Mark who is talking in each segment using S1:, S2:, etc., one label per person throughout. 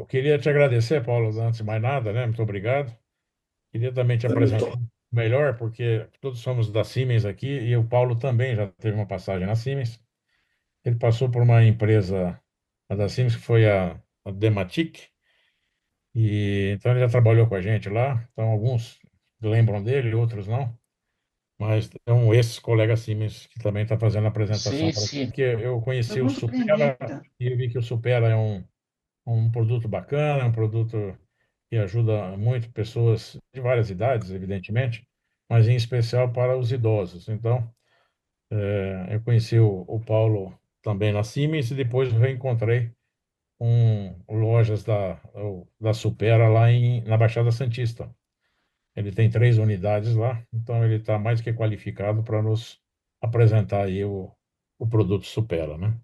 S1: queria te agradecer, Paulo, antes de mais nada, né? Muito obrigado. Queria também te apresentar melhor, porque todos somos da Siemens aqui e o Paulo também já teve uma passagem na Siemens. Ele passou por uma empresa a da Siemens, que foi a Dematic, e então ele já trabalhou com a gente lá. Então, alguns lembram dele, outros não. Mas é um ex-colega Siemens que também está fazendo a apresentação
S2: Sim,
S1: para
S2: sim.
S1: porque eu
S2: Foi
S1: conheci o
S2: muito bem-vindo.
S1: Supera e eu vi que o Supera é um produto bacana, um produto que ajuda muito pessoas de várias idades, evidentemente, mas em especial para os idosos. Então, eu conheci o Paulo também na Siemens e depois reencontrei com lojas da Supera lá na Baixada Santista. Ele tem 3 unidades lá, então ele está mais que qualificado para nos apresentar aí o produto Supera, né?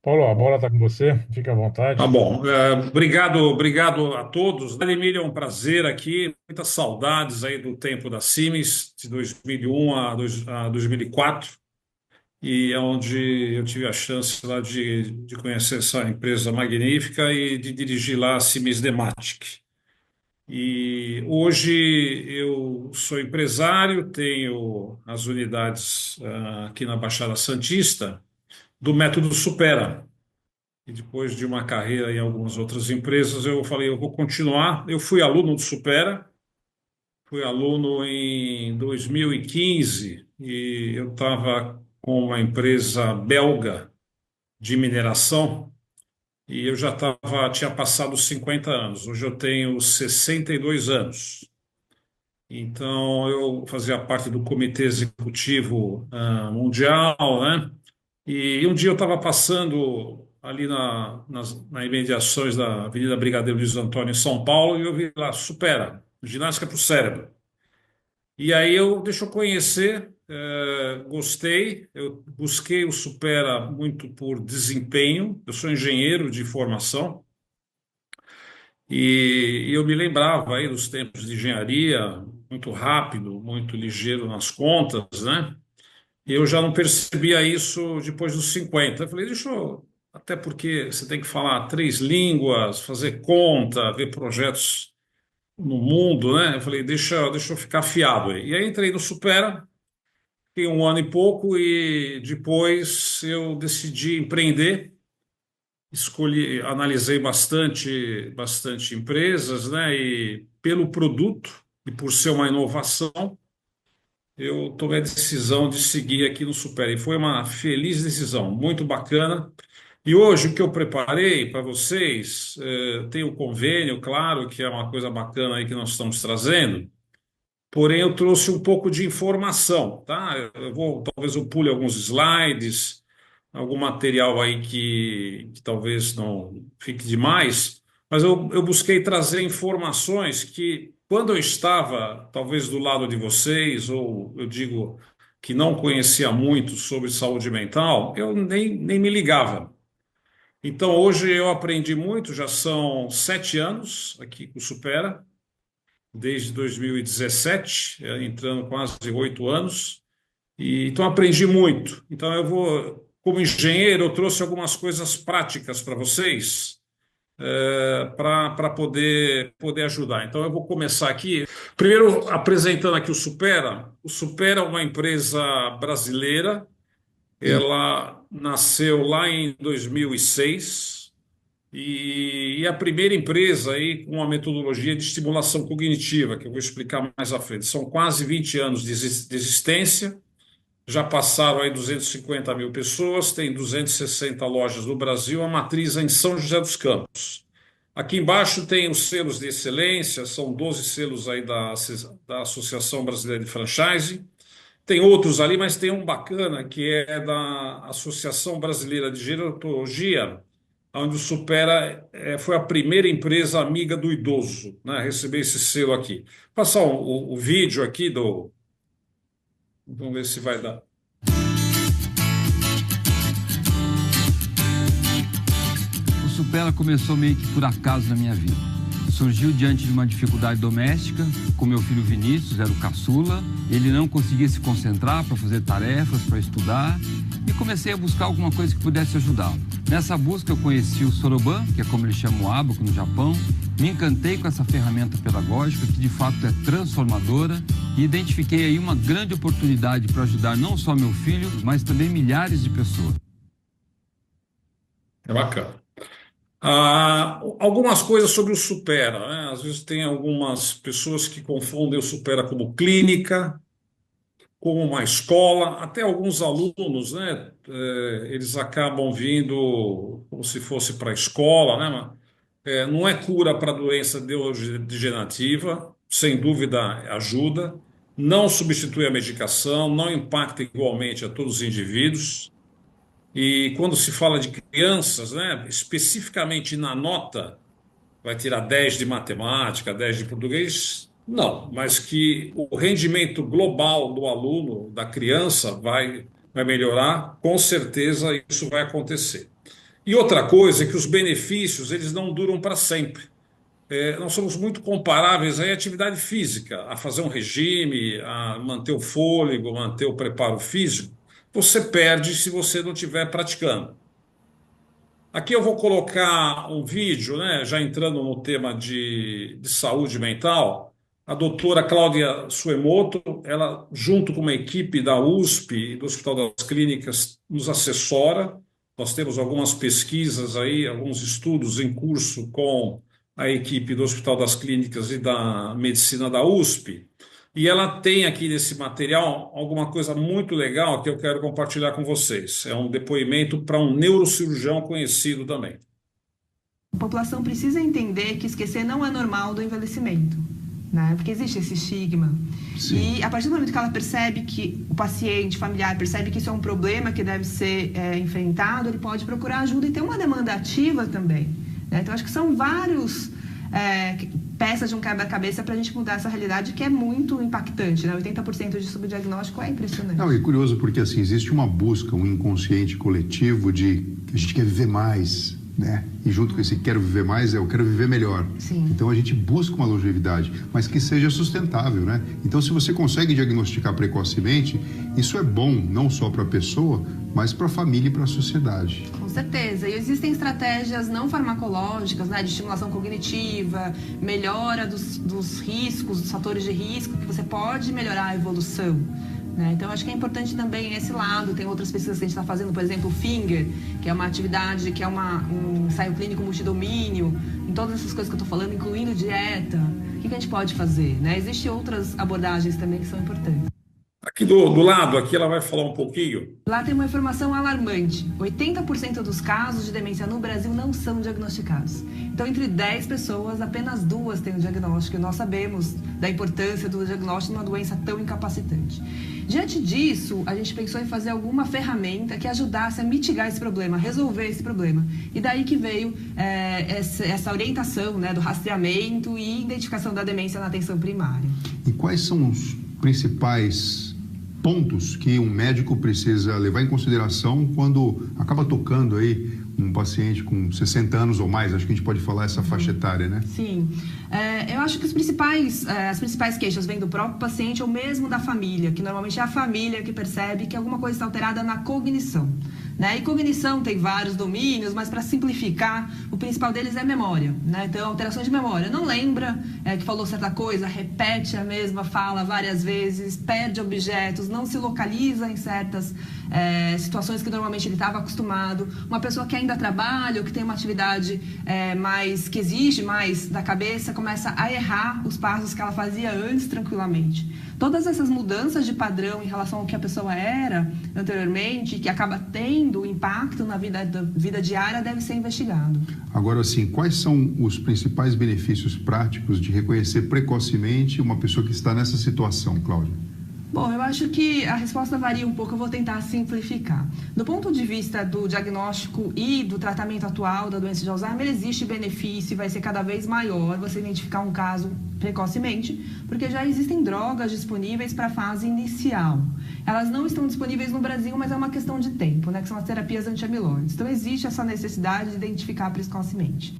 S1: Paulo, a bola está com você, fica à
S3: Tá
S1: vontade.
S3: bom. Obrigado a todos. Emílio, é um prazer aqui. Muitas saudades aí do tempo da Siemens, de 2001 a 2004, e é onde eu tive a chance lá de conhecer essa empresa magnífica e de dirigir lá a Siemens Dematic. E hoje eu sou empresário, tenho as unidades aqui na Baixada Santista do método Supera. E depois de uma carreira em algumas outras empresas, eu falei, eu vou continuar. Eu fui aluno do Supera, fui aluno em 2015 e eu estava com uma empresa belga de mineração e eu tinha passado os 50 anos. Hoje eu tenho 62 anos. Então eu fazia parte do comitê executivo mundial, né? E um dia eu estava passando ali nas imediações da Avenida Brigadeiro Luiz Antônio, em São Paulo, e eu vi lá, Supera, ginástica para o cérebro. E aí deixa eu conhecer, gostei, eu busquei o Supera muito por desempenho, eu sou engenheiro de formação, e eu me lembrava aí dos tempos de engenharia, muito rápido, muito ligeiro nas contas, né? E eu já não percebia isso depois dos 50. Eu falei, deixa eu. Até porque você tem que falar 3 línguas, fazer conta, ver projetos no mundo, né? Eu falei, deixa eu ficar afiado aí. E aí entrei no Supera, fiquei um ano e pouco, e depois eu decidi empreender. Analisei bastante empresas, né? E pelo produto e por ser uma inovação eu tomei a decisão de seguir aqui no Super. E foi uma feliz decisão, muito bacana. E hoje o que eu preparei para vocês, tem o convênio, claro, que é uma coisa bacana aí que nós estamos trazendo, porém eu trouxe um pouco de informação, tá? Talvez eu pule alguns slides, algum material aí que talvez não fique demais, mas eu busquei trazer informações que, quando eu estava, talvez do lado de vocês, ou eu digo que não conhecia muito sobre saúde mental, eu nem me ligava. Então, hoje eu aprendi muito, já são 7 anos aqui com o Supera, desde 2017, entrando quase 8 anos. Então aprendi muito. Então como engenheiro, eu trouxe algumas coisas práticas para vocês, para poder ajudar. Então eu vou começar aqui, primeiro apresentando aqui o Supera. O Supera é uma empresa brasileira. Ela nasceu lá em 2006 e é a primeira empresa aí com uma metodologia de estimulação cognitiva, que eu vou explicar mais à frente. São quase 20 anos de existência. Já passaram aí 250 mil pessoas, tem 260 lojas no Brasil, a matriz é em São José dos Campos. Aqui embaixo tem os selos de excelência, são 12 selos aí da Associação Brasileira de Franchise. Tem outros ali, mas tem um bacana que é da Associação Brasileira de Gerontologia, onde o Supera foi a primeira empresa amiga do idoso, né, a receber esse selo aqui. Vou passar o vídeo aqui do. Vamos ver se vai dar.
S4: O Supera começou meio que por acaso na minha vida. Surgiu diante de uma dificuldade doméstica, com meu filho Vinícius, era o caçula. Ele não conseguia se concentrar para fazer tarefas, para estudar, e comecei a buscar alguma coisa que pudesse ajudá-lo. Nessa busca eu conheci o Soroban, que é como eles chamam o ábaco no Japão, me encantei com essa ferramenta pedagógica que de fato é transformadora e identifiquei aí uma grande oportunidade para ajudar não só meu filho, mas também milhares de pessoas.
S3: É bacana. Algumas coisas sobre o Supera, né? Às vezes tem algumas pessoas que confundem o Supera como clínica, como uma escola, até alguns alunos, né? Eles acabam vindo como se fosse para a escola, né? Não é cura para doença neurodegenerativa, sem dúvida ajuda, não substitui a medicação, não impacta igualmente a todos os indivíduos. E quando se fala de crianças, né, especificamente na nota, vai tirar 10 de matemática, 10 de português? Não, mas que o rendimento global do aluno, da criança, vai melhorar, com certeza isso vai acontecer. E outra coisa é que os benefícios eles não duram para sempre. Nós somos muito comparáveis à atividade física, a fazer um regime, a manter o fôlego, manter o preparo físico. Você perde se você não estiver praticando. Aqui eu vou colocar um vídeo, né, já entrando no tema de saúde mental. A doutora Cláudia Suemoto, ela, junto com uma equipe da USP e do Hospital das Clínicas, nos assessora. Nós temos algumas pesquisas aí, alguns estudos em curso com a equipe do Hospital das Clínicas e da Medicina da USP. E ela tem aqui nesse material alguma coisa muito legal que eu quero compartilhar com vocês. É um depoimento para um neurocirurgião conhecido também.
S2: A população precisa entender que esquecer não é normal do envelhecimento, né? Porque existe esse estigma. Sim. E a partir do momento que ela percebe que o paciente, familiar, percebe que isso é um problema que deve ser enfrentado, ele pode procurar ajuda e ter uma demanda ativa também, né? Então, acho que são vários peças de um quebra-cabeça para a gente mudar essa realidade que é muito impactante, né? 80% de subdiagnóstico é impressionante.
S5: Não, e curioso porque assim, existe uma busca, um inconsciente coletivo de que a gente quer viver mais, né? E junto com esse quero viver mais eu quero viver melhor.
S2: Sim.
S5: Então a gente busca uma longevidade, mas que seja sustentável, né? Então se você consegue diagnosticar precocemente, isso é bom não só para a pessoa, mas para a família e para a sociedade.
S2: Com certeza. E existem estratégias não farmacológicas, né, de estimulação cognitiva, melhora dos riscos, dos fatores de risco, que você pode melhorar a evolução, né? Então, acho que é importante também esse lado. Tem outras pesquisas que a gente está fazendo, por exemplo, o Finger, que é uma atividade, que é um ensaio clínico multidomínio, em todas essas coisas que eu estou falando, incluindo dieta. O que a gente pode fazer, né? Existem outras abordagens também que são importantes.
S3: Aqui do lado, aqui ela vai falar um pouquinho.
S2: Lá tem uma informação alarmante. 80% dos casos de demência no Brasil não são diagnosticados. Então, entre 10 pessoas, apenas 2 têm o diagnóstico. E nós sabemos da importância do diagnóstico numa doença tão incapacitante. Diante disso, a gente pensou em fazer alguma ferramenta que ajudasse a mitigar esse problema, a resolver esse problema. E daí que veio essa orientação, né, do rastreamento e identificação da demência na atenção primária.
S5: E quais são os principais pontos que um médico precisa levar em consideração quando acaba tocando aí um paciente com 60 anos ou mais? Acho que a gente pode falar essa faixa etária, né?
S2: Sim. Eu acho que as principais queixas vêm do próprio paciente ou mesmo da família, que normalmente é a família que percebe que alguma coisa está alterada na cognição, né? E cognição tem vários domínios, mas para simplificar, o principal deles é memória, né? Então, alterações de memória. Não lembra que falou certa coisa, repete a mesma fala várias vezes, perde objetos, não se localiza em certas situações que normalmente ele estava acostumado. Uma pessoa que ainda trabalha ou que tem uma atividade que exige mais da cabeça, começa a errar os passos que ela fazia antes tranquilamente. Todas essas mudanças de padrão em relação ao que a pessoa era anteriormente, que acaba tendo impacto na vida diária, deve ser investigado.
S5: Agora, assim, quais são os principais benefícios práticos de reconhecer precocemente uma pessoa que está nessa situação, Cláudia?
S2: Bom, eu acho que a resposta varia um pouco, eu vou tentar simplificar. Do ponto de vista do diagnóstico e do tratamento atual da doença de Alzheimer, existe benefício e vai ser cada vez maior você identificar um caso precocemente, porque já existem drogas disponíveis para a fase inicial. Elas não estão disponíveis no Brasil, mas é uma questão de tempo, né, que são as terapias antiamiloides. Então, existe essa necessidade de identificar precocemente.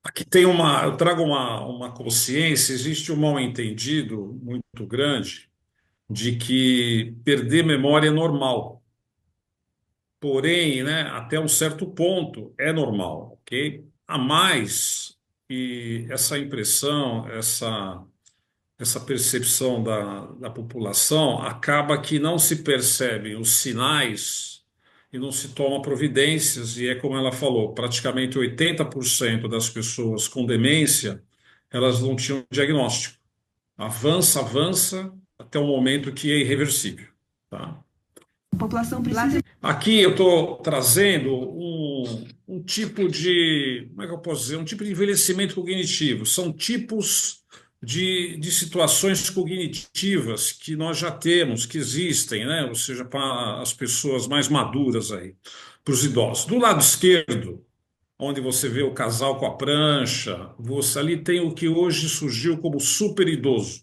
S3: Aqui eu trago uma consciência, existe um mal-entendido muito grande de que perder memória é normal. porém, né, até um certo ponto é normal, ok? A mais, e essa impressão, essa percepção da população acaba que não se percebem os sinais e não se toma providências, e é como ela falou, praticamente 80% das pessoas com demência, elas não tinham diagnóstico. Avança, avança, até o momento que é irreversível, tá?
S2: A população precisa.
S3: Aqui eu estou trazendo um tipo de, como é que eu posso dizer, um tipo de envelhecimento cognitivo. São tipos de situações cognitivas que nós já temos, que existem, né? Ou seja, para as pessoas mais maduras aí, para os idosos. Do lado esquerdo, onde você vê o casal com a prancha, você ali tem o que hoje surgiu como super idoso.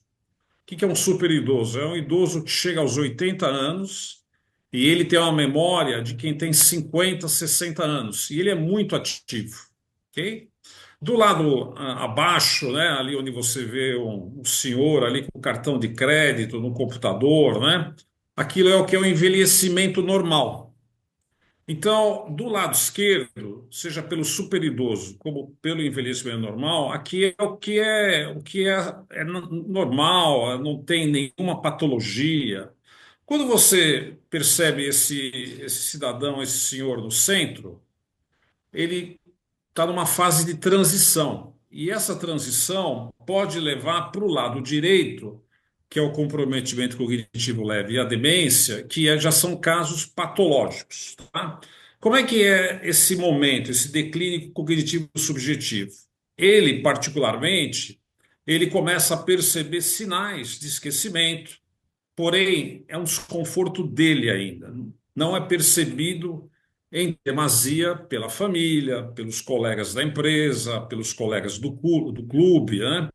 S3: O que é um super idoso? É um idoso que chega aos 80 anos e ele tem uma memória de quem tem 50, 60 anos. E ele é muito ativo, ok? Do lado abaixo, né, ali onde você vê um senhor ali com cartão de crédito no computador, né? Aquilo é o que é o envelhecimento normal. Então, do lado esquerdo, seja pelo superidoso como pelo envelhecimento normal, aqui é o que é normal, não tem nenhuma patologia. Quando você percebe esse cidadão, esse senhor no centro, ele está numa fase de transição. E essa transição pode levar para o lado direito, que é o comprometimento cognitivo leve e a demência, já são casos patológicos. Tá? Como é que é esse momento, esse declínio cognitivo subjetivo? Ele, particularmente, ele começa a perceber sinais de esquecimento, porém, é um desconforto dele ainda. Não é percebido em demasia pela família, pelos colegas da empresa, pelos colegas do clube, né?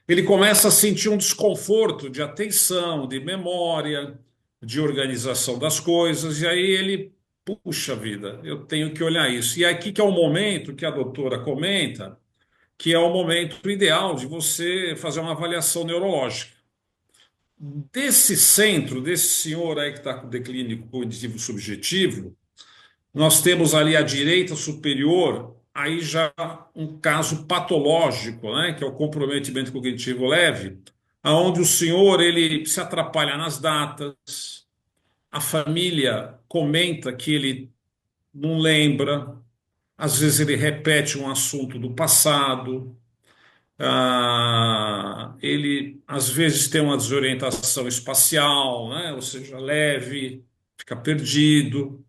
S3: Ele começa a sentir um desconforto de atenção, de memória, de organização das coisas, e aí ele, puxa vida, eu tenho que olhar isso. E aqui que é o momento que a doutora comenta, que é o momento ideal de você fazer uma avaliação neurológica. Desse centro, desse senhor aí que está com declínio cognitivo subjetivo, nós temos ali à direita superior, aí já um caso patológico, né, que é o comprometimento cognitivo leve, aonde o senhor ele se atrapalha nas datas, a família comenta que ele não lembra, às vezes ele repete um assunto do passado, ele às vezes tem uma desorientação espacial, né, ou seja, leve, fica perdido.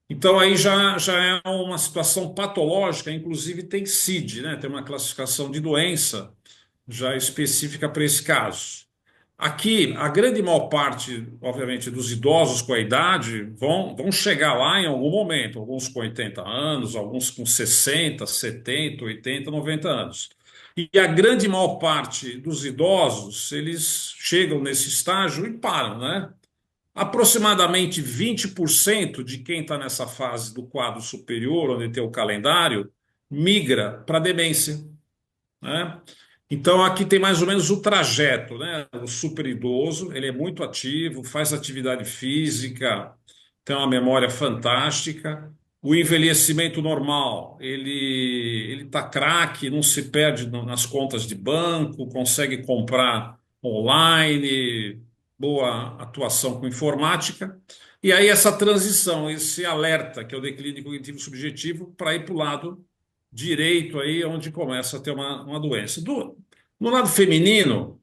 S3: Então, aí já é uma situação patológica, inclusive tem CID, né? Tem uma classificação de doença já específica para esse caso. Aqui, a grande maior parte, obviamente, dos idosos com a idade vão chegar lá em algum momento, alguns com 80 anos, alguns com 60, 70, 80, 90 anos. E a grande maior parte dos idosos, eles chegam nesse estágio e param, né? Aproximadamente 20% de quem está nessa fase do quadro superior, onde tem o calendário, migra para a demência, né? Então, aqui tem mais ou menos o trajeto, né? O superidoso, ele é muito ativo, faz atividade física, tem uma memória fantástica. O envelhecimento normal, ele está craque, não se perde nas contas de banco, consegue comprar online, boa atuação com informática. E aí essa transição, esse alerta, que é o declínio cognitivo subjetivo, para ir para o lado direito aí, onde começa a ter uma doença. No lado feminino,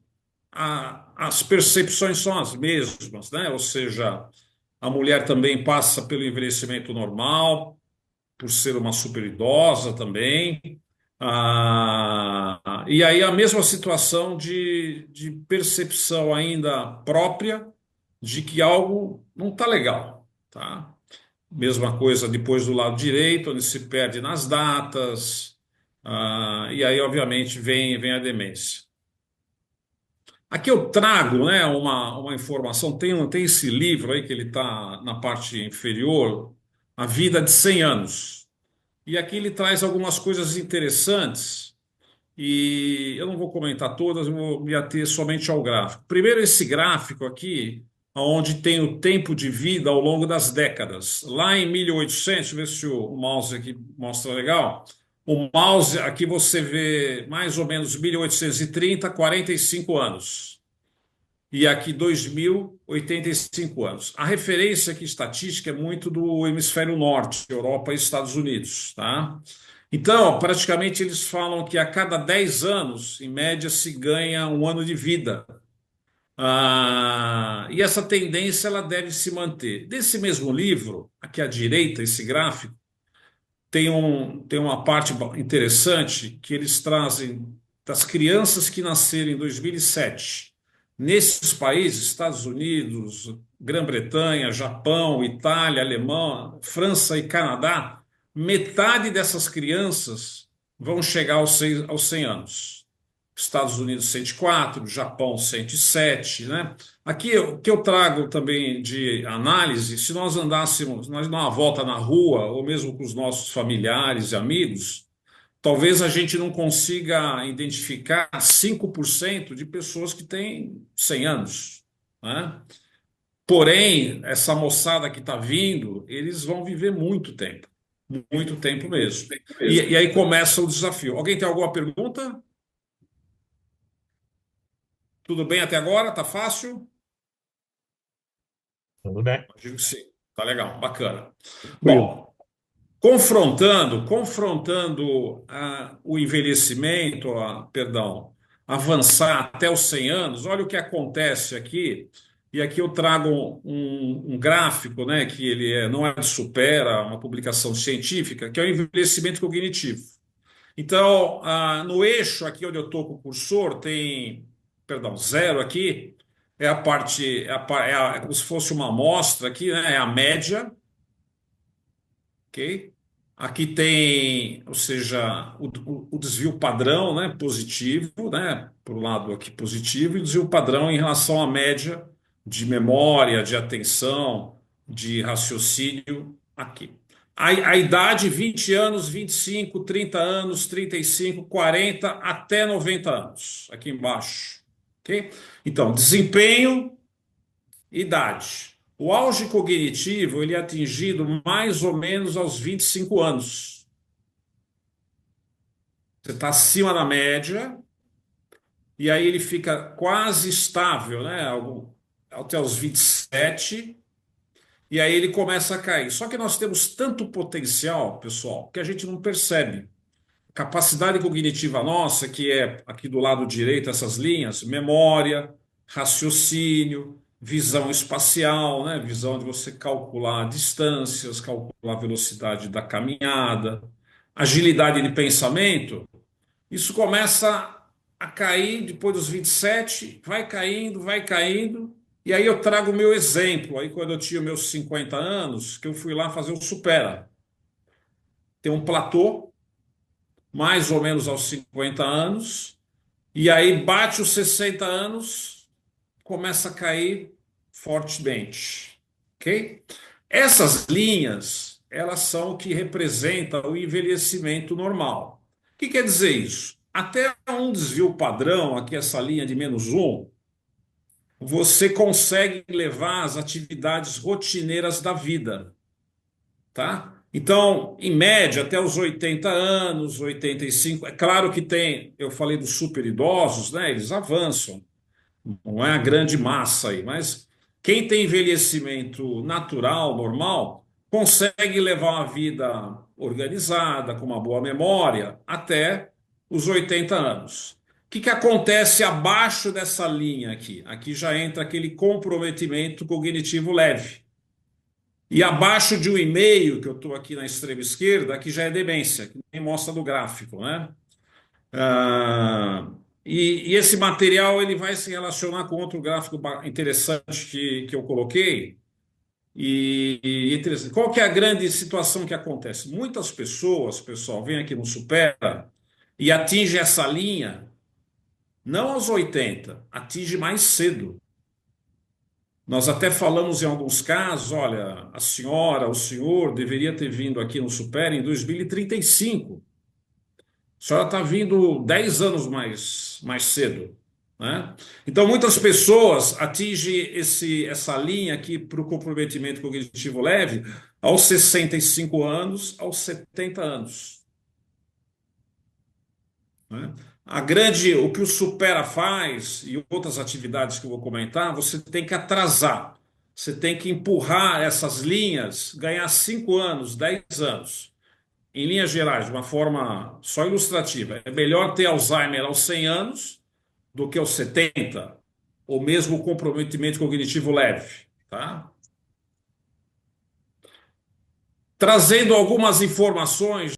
S3: as percepções são as mesmas, né? Ou seja, a mulher também passa pelo envelhecimento normal, por ser uma superidosa também. E aí a mesma situação de percepção ainda própria de que algo não está legal, tá? Mesma coisa depois do lado direito, onde se perde nas datas, e aí, obviamente, vem a demência. Aqui eu trago, né, uma informação, tem esse livro aí que ele está na parte inferior, A Vida de 100 Anos. E aqui ele traz algumas coisas interessantes, e eu não vou comentar todas, eu vou me ater somente ao gráfico. Primeiro, esse gráfico aqui onde tem o tempo de vida ao longo das décadas. Lá em 1800, deixa eu ver se o mouse aqui mostra legal. O mouse, aqui você vê mais ou menos 1830, 45 anos. E aqui 2000, 85 anos. A referência aqui estatística é muito do hemisfério norte, Europa e Estados Unidos, tá? Então, praticamente eles falam que a cada 10 anos, em média, se ganha um ano de vida. E essa tendência ela deve se manter. Desse mesmo livro, aqui à direita, esse gráfico, tem uma parte interessante que eles trazem das crianças que nasceram em 2007. Nesses países, Estados Unidos, Grã-Bretanha, Japão, Itália, Alemanha, França e Canadá, metade dessas crianças vão chegar aos 100 anos. Estados Unidos 104, Japão 107, né? Aqui o que eu trago também de análise, se nós andássemos, nós dar uma volta na rua, ou mesmo com os nossos familiares e amigos, talvez a gente não consiga identificar 5% de pessoas que têm 100 anos, né? Porém, essa moçada que está vindo, eles vão viver muito tempo mesmo. E aí começa o desafio. Alguém tem alguma pergunta? Tudo bem até agora? Tá fácil?
S1: Tudo bem.
S3: Digo que sim. Tá legal, bacana.
S1: Will.
S3: Bom, confrontando o envelhecimento, perdão, avançar até os 100 anos, olha o que acontece aqui. E aqui eu trago um gráfico, né, que não é de Supera, uma publicação científica, que é o envelhecimento cognitivo. Então, no eixo aqui onde eu estou com o cursor, tem, perdão, zero aqui, é a parte, é como se fosse uma amostra aqui, né, é a média, ok? Aqui tem, ou seja, o desvio padrão, né, positivo, né, para o lado aqui positivo, e o desvio padrão em relação à média de memória, de atenção, de raciocínio aqui. A idade, 20 anos, 25, 30 anos, 35, 40 até 90 anos, aqui embaixo. Ok? Então, desempenho, idade. O auge cognitivo ele é atingido mais ou menos aos 25 anos. Você está acima da média, e aí ele fica quase estável, né? Até os 27, e aí ele começa a cair. Só que nós temos tanto potencial, pessoal, que a gente não percebe. Capacidade cognitiva nossa, que é aqui do lado direito, essas linhas, memória, raciocínio, visão espacial, né? Visão de você calcular distâncias, calcular a velocidade da caminhada, agilidade de pensamento, isso começa a cair depois dos 27, vai caindo, e aí eu trago o meu exemplo, aí quando eu tinha meus 50 anos, que eu fui lá fazer o Supera. Tem um platô, mais ou menos aos 50 anos, e aí bate os 60 anos, começa a cair fortemente, ok? Essas linhas, elas são o que representam o envelhecimento normal. O que quer dizer isso? Até um desvio padrão, aqui essa linha de -1, você consegue levar as atividades rotineiras da vida, tá? Então, em média, até os 80 anos, 85, é claro que tem, eu falei dos super idosos, né? Eles avançam, não é a grande massa aí, mas quem tem envelhecimento natural, normal, consegue levar uma vida organizada, com uma boa memória, até os 80 anos. O que acontece abaixo dessa linha aqui? Aqui já entra aquele comprometimento cognitivo leve. E abaixo de 1,5, que eu estou aqui na extrema esquerda, aqui já é demência, que nem mostra no gráfico, né? E esse material ele vai se relacionar com outro gráfico interessante que eu coloquei. Interessante. Qual que é a grande situação que acontece? Muitas pessoas, pessoal, vêm aqui no Supera e atinge essa linha, não aos 80, atinge mais cedo. Nós até falamos em alguns casos, olha, a senhora, o senhor deveria ter vindo aqui no Supera em 2035. A senhora está vindo 10 anos mais cedo. né? Então, muitas pessoas atingem essa linha aqui para o comprometimento cognitivo leve aos 65 anos, aos 70 anos, né? O que o Supera faz e outras atividades que eu vou comentar, você tem que atrasar, você tem que empurrar essas linhas, ganhar 5 anos, 10 anos. Em linhas gerais, de uma forma só ilustrativa, é melhor ter Alzheimer aos 100 anos do que aos 70, ou mesmo o comprometimento cognitivo leve, tá? Trazendo algumas informações,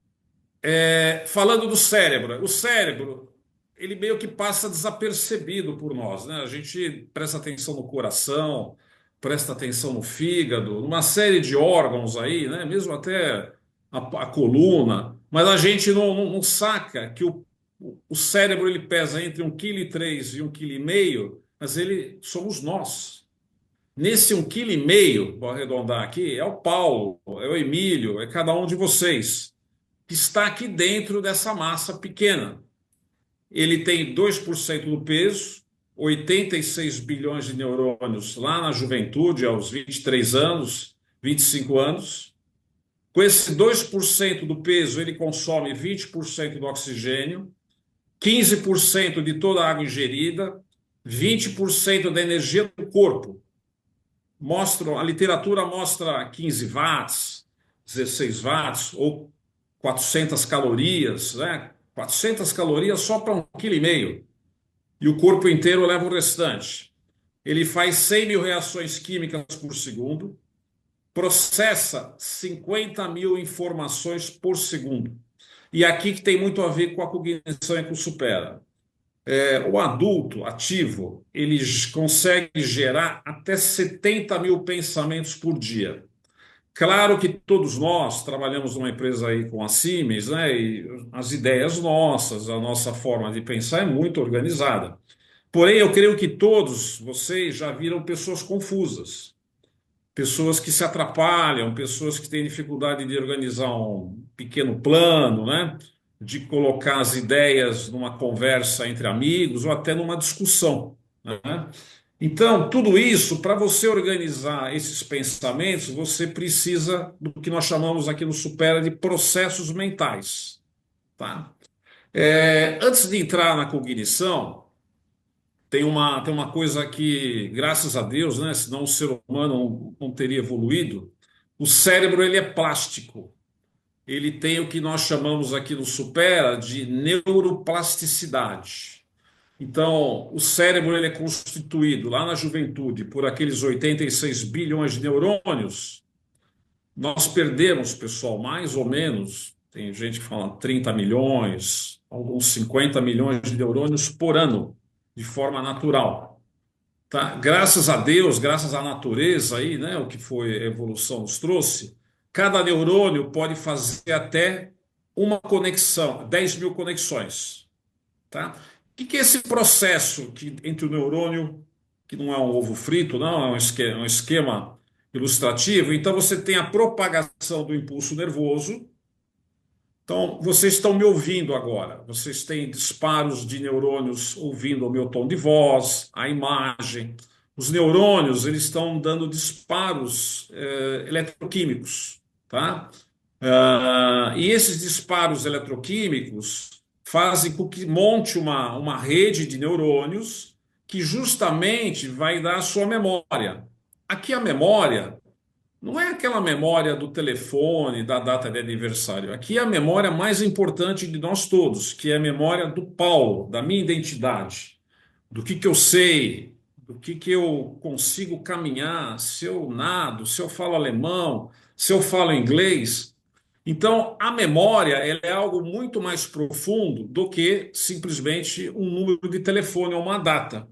S3: falando do cérebro. O cérebro, ele meio que passa desapercebido por nós, né? A gente presta atenção no coração, presta atenção no fígado, numa série de órgãos aí, né? Mesmo até a coluna, mas a gente não saca que o cérebro ele pesa entre 1,3 kg e 1,5 kg, mas ele somos nós. Nesse 1,5 kg, vou arredondar aqui, é o Paulo, é o Emílio, é cada um de vocês que está aqui dentro dessa massa pequena. Ele tem 2% do peso, 86 bilhões de neurônios lá na juventude, aos 23 anos, 25 anos. Com esse 2% do peso, ele consome 20% do oxigênio, 15% de toda a água ingerida, 20% da energia do corpo. A literatura mostra 15 watts, 16 watts ou 400 calorias, né? 400 calorias só para 1,5 kg. E o corpo inteiro leva o restante. Ele faz 100 mil reações químicas por segundo, processa 50 mil informações por segundo. E aqui que tem muito a ver com a cognição e com o Supera. O adulto ativo, ele consegue gerar até 70 mil pensamentos por dia. Claro que todos nós trabalhamos numa empresa aí com a Siemens, né? E as ideias nossas, a nossa forma de pensar é muito organizada. Porém, eu creio que todos vocês já viram pessoas confusas, pessoas que se atrapalham, pessoas que têm dificuldade de organizar um pequeno plano, né? De colocar as ideias numa conversa entre amigos ou até numa discussão, né? Então, tudo isso, para você organizar esses pensamentos, você precisa do que nós chamamos aqui no Supera de processos mentais, tá? Antes de entrar na cognição, tem uma coisa que, graças a Deus, né, senão o ser humano não teria evoluído. O cérebro ele é plástico. Ele tem o que nós chamamos aqui no Supera de neuroplasticidade. Então, o cérebro ele é constituído lá na juventude por aqueles 86 bilhões de neurônios. Nós perdemos, pessoal, mais ou menos, tem gente que fala 30 milhões, alguns 50 milhões de neurônios por ano, de forma natural. Tá? Graças a Deus, graças à natureza aí, né, o que foi a evolução nos trouxe, cada neurônio pode fazer até uma conexão, 10 mil conexões. Tá? O que é esse processo entre o neurônio, que não é um ovo frito, não, é um esquema ilustrativo? Então, você tem a propagação do impulso nervoso. Então, vocês estão me ouvindo agora. Vocês têm disparos de neurônios ouvindo o meu tom de voz, a imagem. Os neurônios eles estão dando disparos eletroquímicos, tá? E esses disparos eletroquímicos fazem com que monte uma rede de neurônios que justamente vai dar a sua memória. Aqui a memória não é aquela memória do telefone, da data de aniversário. Aqui é a memória mais importante de nós todos, que é a memória do Paulo, da minha identidade, do que eu sei, do que eu consigo caminhar, se eu nado, se eu falo alemão, se eu falo inglês. Então, a memória ela é algo muito mais profundo do que simplesmente um número de telefone ou uma data.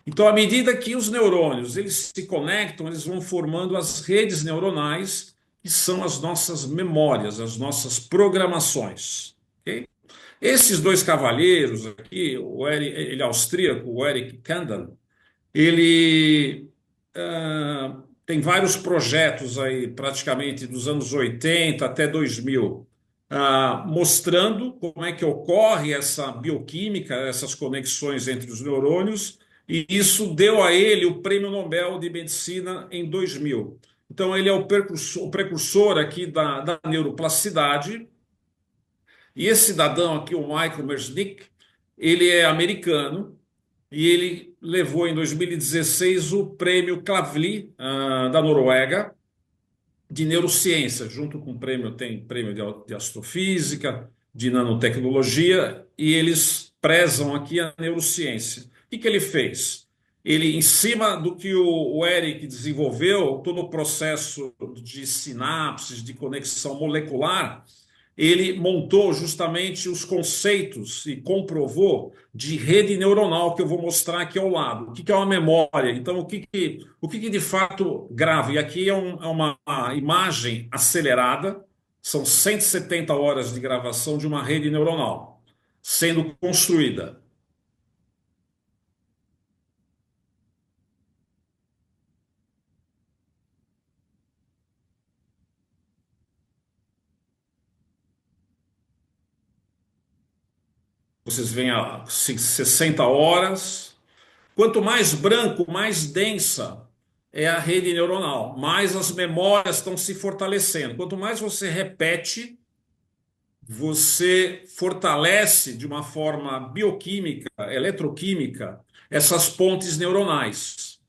S3: Então, à medida que os neurônios eles se conectam, eles vão formando as redes neuronais, que são as nossas memórias, as nossas programações. Okay? Esses dois cavalheiros aqui, ele é austríaco, o Eric Kandel, ele tem vários projetos aí, praticamente dos anos 80 até 2000, mostrando como é que ocorre essa bioquímica, essas conexões entre os neurônios, e isso deu a ele o Prêmio Nobel de Medicina em 2000. Então, ele é o precursor aqui da neuroplasticidade. E esse cidadão aqui, o Michael Merznick, ele é americano e ele levou em 2016 o prêmio Kavli, da Noruega, de neurociência. Junto com o prêmio, tem prêmio de astrofísica, de nanotecnologia, e eles prezam aqui a neurociência. O que ele fez? Ele, em cima do que o Eric desenvolveu, todo o processo de sinapses, de conexão molecular, ele montou justamente os conceitos e comprovou de rede neuronal, que eu vou mostrar aqui ao lado. O que é uma memória? Então, o que de fato grava? E aqui é uma imagem acelerada, são 170 horas de gravação de uma rede neuronal sendo construída. Vocês veem a 60 horas. Quanto mais branco, mais densa é a rede neuronal, mais as memórias estão se fortalecendo. Quanto mais você repete, você fortalece de uma forma bioquímica, eletroquímica, essas pontes neuronais.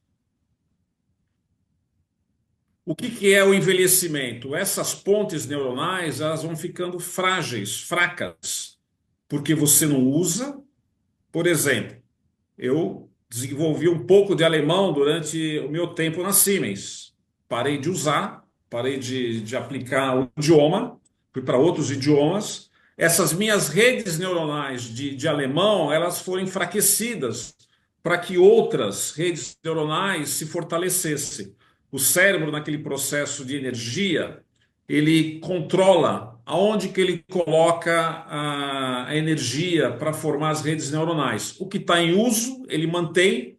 S3: O que é o envelhecimento? Essas pontes neuronais, elas vão ficando frágeis, fracas, porque você não usa. Por exemplo, eu desenvolvi um pouco de alemão durante o meu tempo na Siemens. Parei de usar, parei de aplicar o idioma, fui para outros idiomas. Essas minhas redes neuronais de alemão, elas foram enfraquecidas para que outras redes neuronais se fortalecessem. O cérebro, naquele processo de energia, ele controla aonde que ele coloca a energia para formar as redes neuronais. O que está em uso, ele mantém,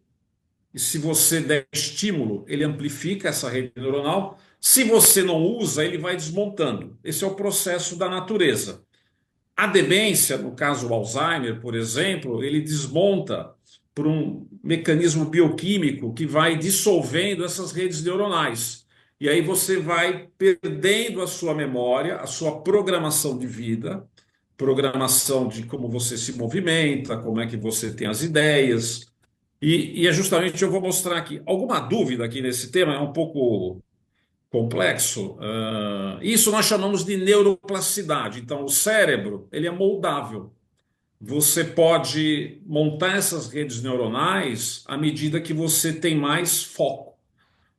S3: e se você der estímulo, ele amplifica essa rede neuronal. Se você não usa, ele vai desmontando. Esse é o processo da natureza. A demência, no caso o Alzheimer, por exemplo, ele desmonta por um mecanismo bioquímico que vai dissolvendo essas redes neuronais. E aí você vai perdendo a sua memória, a sua programação de vida, programação de como você se movimenta, como é que você tem as ideias. E é justamente eu vou mostrar aqui. Alguma dúvida aqui nesse tema? É um pouco complexo. Isso nós chamamos de neuroplasticidade. Então, o cérebro, ele é moldável. Você pode montar essas redes neuronais à medida que você tem mais foco.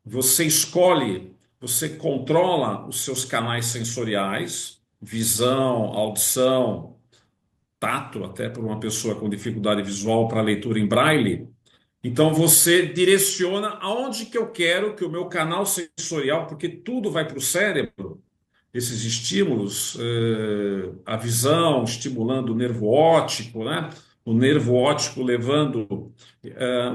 S3: Você escolhe, você controla os seus canais sensoriais, visão, audição, tato, até por uma pessoa com dificuldade visual para leitura em braille. Então você direciona aonde que eu quero que o meu canal sensorial, porque tudo vai para o cérebro, esses estímulos, a visão estimulando o nervo óptico, né? O nervo óptico levando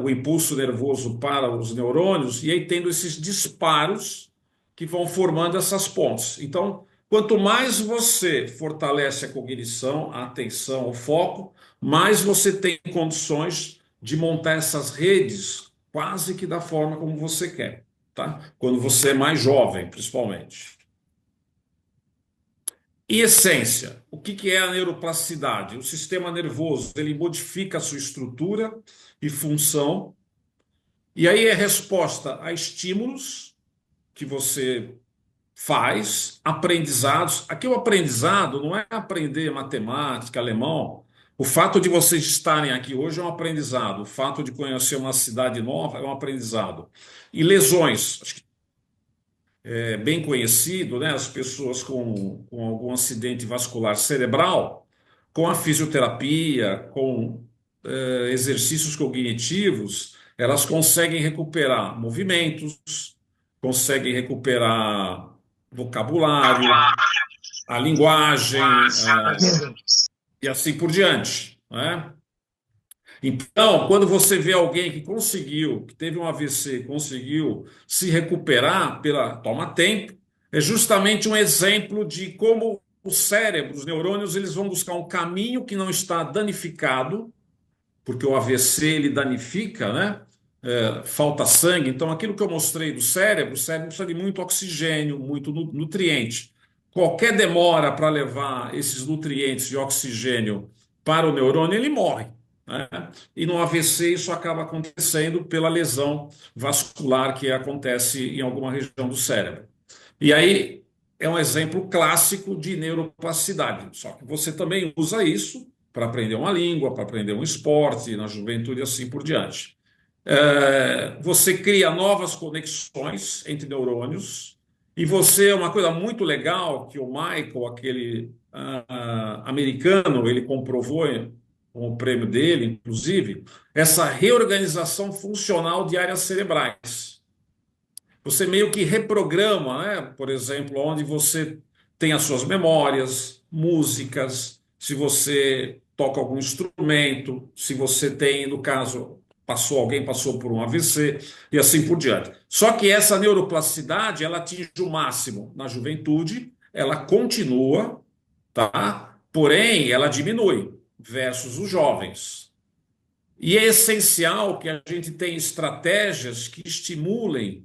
S3: o impulso nervoso para os neurônios, e aí tendo esses disparos que vão formando essas pontes. Então, quanto mais você fortalece a cognição, a atenção, o foco, mais você tem condições de montar essas redes quase que da forma como você quer, tá? Quando você é mais jovem, principalmente. Em essência, o que é a neuroplasticidade? O sistema nervoso, ele modifica a sua estrutura e função, e aí é resposta a estímulos que você faz, aprendizados. Aqui o aprendizado não é aprender matemática, alemão. O fato de vocês estarem aqui hoje é um aprendizado. O fato de conhecer uma cidade nova é um aprendizado. E lesões, acho que é bem conhecido, né? As pessoas com algum acidente vascular cerebral, com a fisioterapia, com exercícios cognitivos, elas conseguem recuperar movimentos, conseguem recuperar vocabulário, a linguagem, e assim por diante, né? Então, quando você vê alguém que conseguiu, que teve um AVC, conseguiu se recuperar toma tempo, é justamente um exemplo de como o cérebro, os neurônios, eles vão buscar um caminho que não está danificado, porque o AVC ele danifica, né? Falta sangue. Então, aquilo que eu mostrei do cérebro, o cérebro precisa de muito oxigênio, muito nutriente. Qualquer demora para levar esses nutrientes de oxigênio para o neurônio, ele morre, né? E no AVC isso acaba acontecendo pela lesão vascular que acontece em alguma região do cérebro. E aí é um exemplo clássico de neuroplasticidade. Só que você também usa isso para aprender uma língua, para aprender um esporte, na juventude e assim por diante. Você cria novas conexões entre neurônios e você, uma coisa muito legal que o Michael, aquele americano, ele comprovou com o prêmio dele, inclusive, essa reorganização funcional de áreas cerebrais. Você meio que reprograma, né? Por exemplo, onde você tem as suas memórias, músicas, se você toca algum instrumento, se você tem, no caso, alguém passou por um AVC e assim por diante. Só que essa neuroplasticidade, ela atinge o máximo na juventude, ela continua, tá? Porém, ela diminui versus os jovens. E é essencial que a gente tenha estratégias que estimulem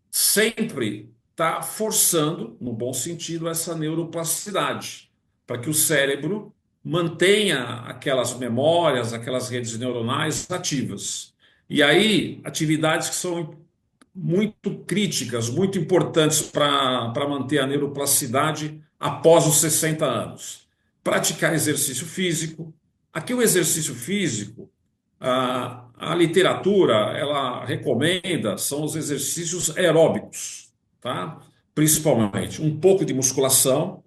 S3: sempre está forçando, no bom sentido, essa neuroplasticidade, para que o cérebro mantenha aquelas memórias, aquelas redes neuronais ativas. E aí, atividades que são muito críticas, muito importantes para manter a neuroplasticidade após os 60 anos. Praticar exercício físico. Aqui o exercício físico, a literatura, ela recomenda, são os exercícios aeróbicos, tá? Principalmente. Um pouco de musculação.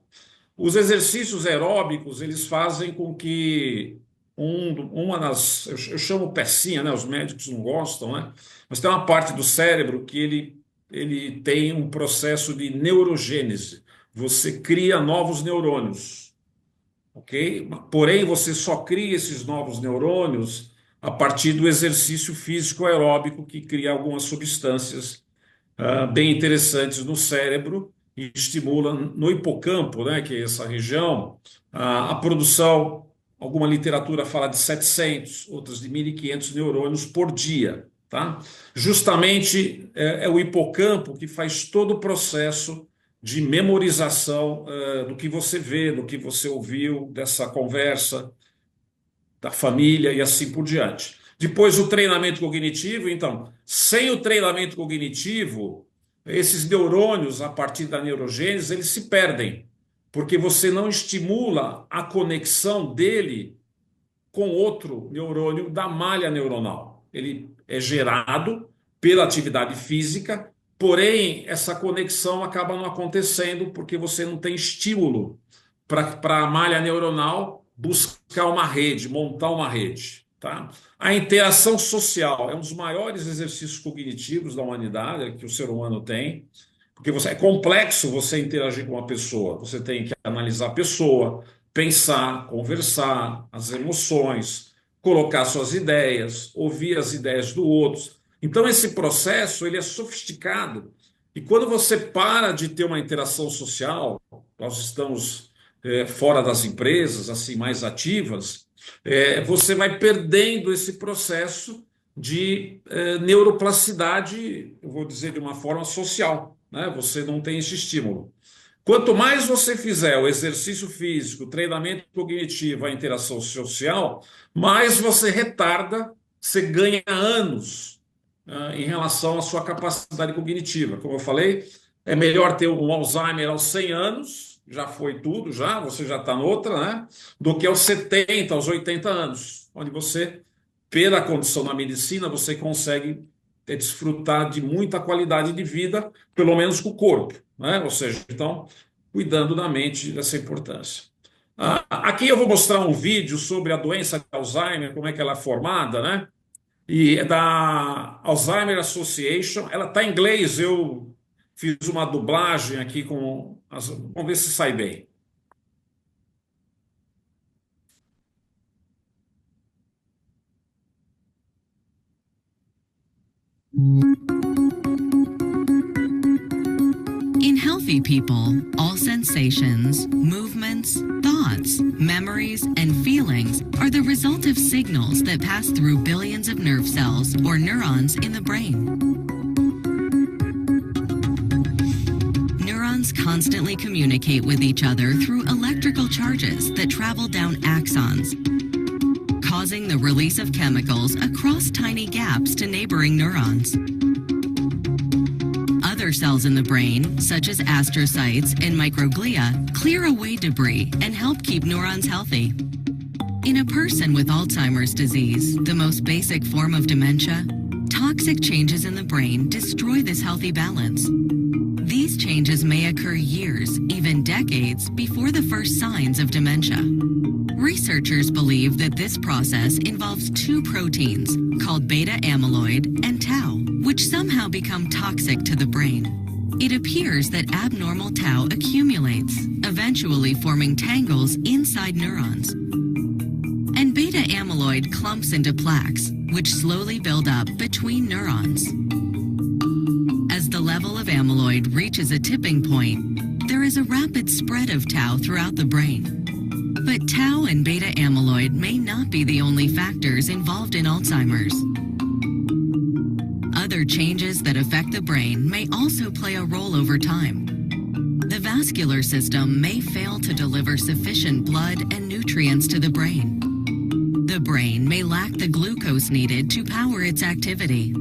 S3: Os exercícios aeróbicos, eles fazem com que uma das... Eu chamo pecinha, né? Os médicos não gostam, né? Mas tem uma parte do cérebro que ele tem um processo de neurogênese. Você cria novos neurônios, ok? Porém, você só cria esses novos neurônios a partir do exercício físico aeróbico que cria algumas substâncias bem interessantes no cérebro e estimula no hipocampo, né, que é essa região, a produção. Alguma literatura fala de 700, outras de 1.500 neurônios por dia, tá? Justamente é o hipocampo que faz todo o processo de memorização do que você vê, do que você ouviu, dessa conversa, da família e assim por diante. Depois o treinamento cognitivo, então, sem o treinamento cognitivo, esses neurônios, a partir da neurogênese, eles se perdem, porque você não estimula a conexão dele com outro neurônio da malha neuronal. Ele é gerado pela atividade física, porém, essa conexão acaba não acontecendo porque você não tem estímulo para a malha neuronal buscar uma rede, montar uma rede. Tá? A interação social é um dos maiores exercícios cognitivos da humanidade que o ser humano tem, porque é complexo você interagir com uma pessoa. Você tem que analisar a pessoa, pensar, conversar, as emoções, colocar suas ideias, ouvir as ideias do outro. Então esse processo ele é sofisticado. E quando você para de ter uma interação social, nós estamos fora das empresas, assim, mais ativas, você vai perdendo esse processo de neuroplasticidade, eu vou dizer de uma forma social, né? Você não tem esse estímulo. Quanto mais você fizer o exercício físico, o treinamento cognitivo, a interação social, mais você retarda, você ganha anos em relação à sua capacidade cognitiva. Como eu falei, é melhor ter um Alzheimer aos 100 anos, já foi tudo, você já está noutra, né? Do que aos 70, aos 80 anos, onde você, pela condição da medicina, você consegue desfrutar de muita qualidade de vida, pelo menos com o corpo, né? Ou seja, então, cuidando da mente dessa importância. Aqui eu vou mostrar um vídeo sobre a doença de Alzheimer, como é que ela é formada, né? E é da Alzheimer Association, ela está em inglês, eu fiz uma dublagem aqui vamos ver se sai bem.
S6: In health healthy people, all sensations, movements, thoughts, memories, and feelings are the result of signals that pass through billions of nerve cells or neurons in the brain. Neurons constantly communicate with each other through electrical charges that travel down axons, causing the release of chemicals across tiny gaps to neighboring neurons. Other cells in the brain, such as astrocytes and microglia, clear away debris and help keep neurons healthy. In a person with Alzheimer's disease, the most basic form of dementia, toxic changes in the brain destroy this healthy balance. These changes may occur years, even decades, before the first signs of dementia. Researchers believe that this process involves two proteins called beta amyloid and tau, which somehow become toxic to the brain. It appears that abnormal tau accumulates, eventually forming tangles inside neurons. And beta amyloid clumps into plaques, which slowly build up between neurons. As the level of amyloid reaches a tipping point, there is a rapid spread of tau throughout the brain. But tau and beta amyloid may not be the only factors involved in Alzheimer's. Other changes that affect the brain may also play a role over time. The vascular system may fail to deliver sufficient blood and nutrients to the brain. The brain may lack the glucose needed to power its activity.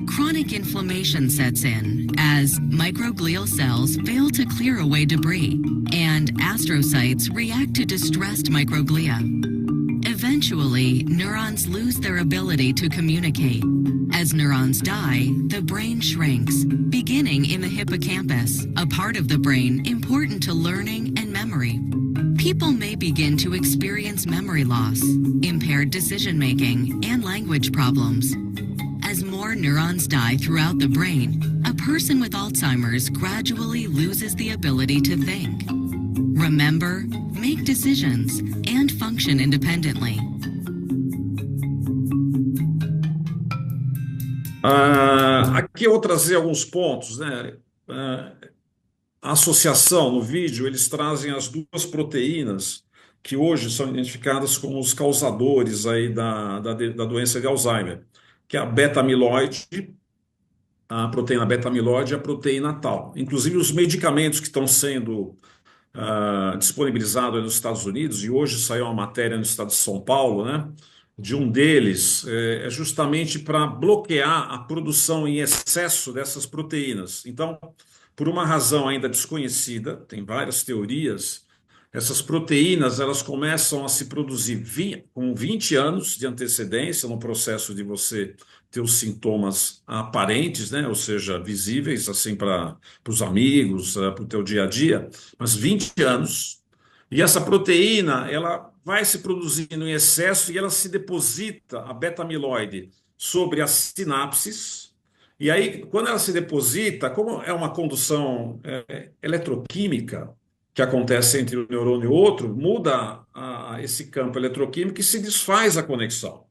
S6: Chronic inflammation sets in as microglial cells fail to clear away debris and astrocytes react to distressed microglia. Eventually, neurons lose their ability to communicate. As neurons die, the brain shrinks, beginning in the hippocampus, a part of the brain important to learning and memory. People may begin to experience memory loss, impaired decision-making, and language problems. As more neurons die throughout the brain, a person with Alzheimer's gradually loses the ability to think, remember, make decisions, and function independently.
S3: Aqui eu vou trazer alguns pontos, né? A associação no vídeo, eles trazem as duas proteínas que hoje são identificadas como os causadores aí da doença de Alzheimer, que é a beta-amiloide, a proteína beta-amiloide e a proteína tau. Inclusive os medicamentos que estão sendo disponibilizados nos Estados Unidos, e hoje saiu uma matéria no estado de São Paulo, né? De um deles, é justamente para bloquear a produção em excesso dessas proteínas. Então, por uma razão ainda desconhecida, tem várias teorias, essas proteínas elas começam a se produzir com 20 anos de antecedência no processo de você ter os sintomas aparentes, né? Ou seja, visíveis assim para os amigos, para o teu dia a dia, mas 20 anos. E essa proteína ela vai se produzindo em excesso e ela se deposita, a beta-amiloide, sobre as sinapses. E aí, quando ela se deposita, como é uma condução eletroquímica que acontece entre um neurônio e outro, muda esse campo eletroquímico e se desfaz a conexão.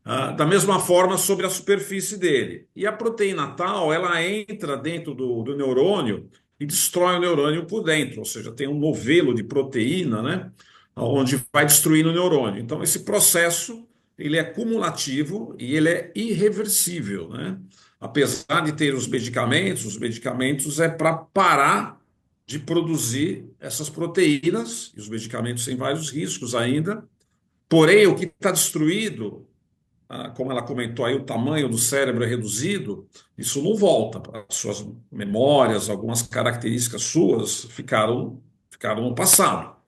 S3: Da mesma forma sobre a superfície dele. E a proteína tau, ela entra dentro do neurônio e destrói o neurônio por dentro, ou seja, tem um novelo de proteína, né, onde vai destruindo o neurônio. Então, esse processo ele é cumulativo e ele é irreversível, né? Apesar de ter os medicamentos é para parar de produzir essas proteínas, e os medicamentos têm vários riscos ainda. Porém, o que está destruído, como ela comentou aí, o tamanho do cérebro é reduzido, isso não volta. As suas memórias, algumas características suas ficaram no passado.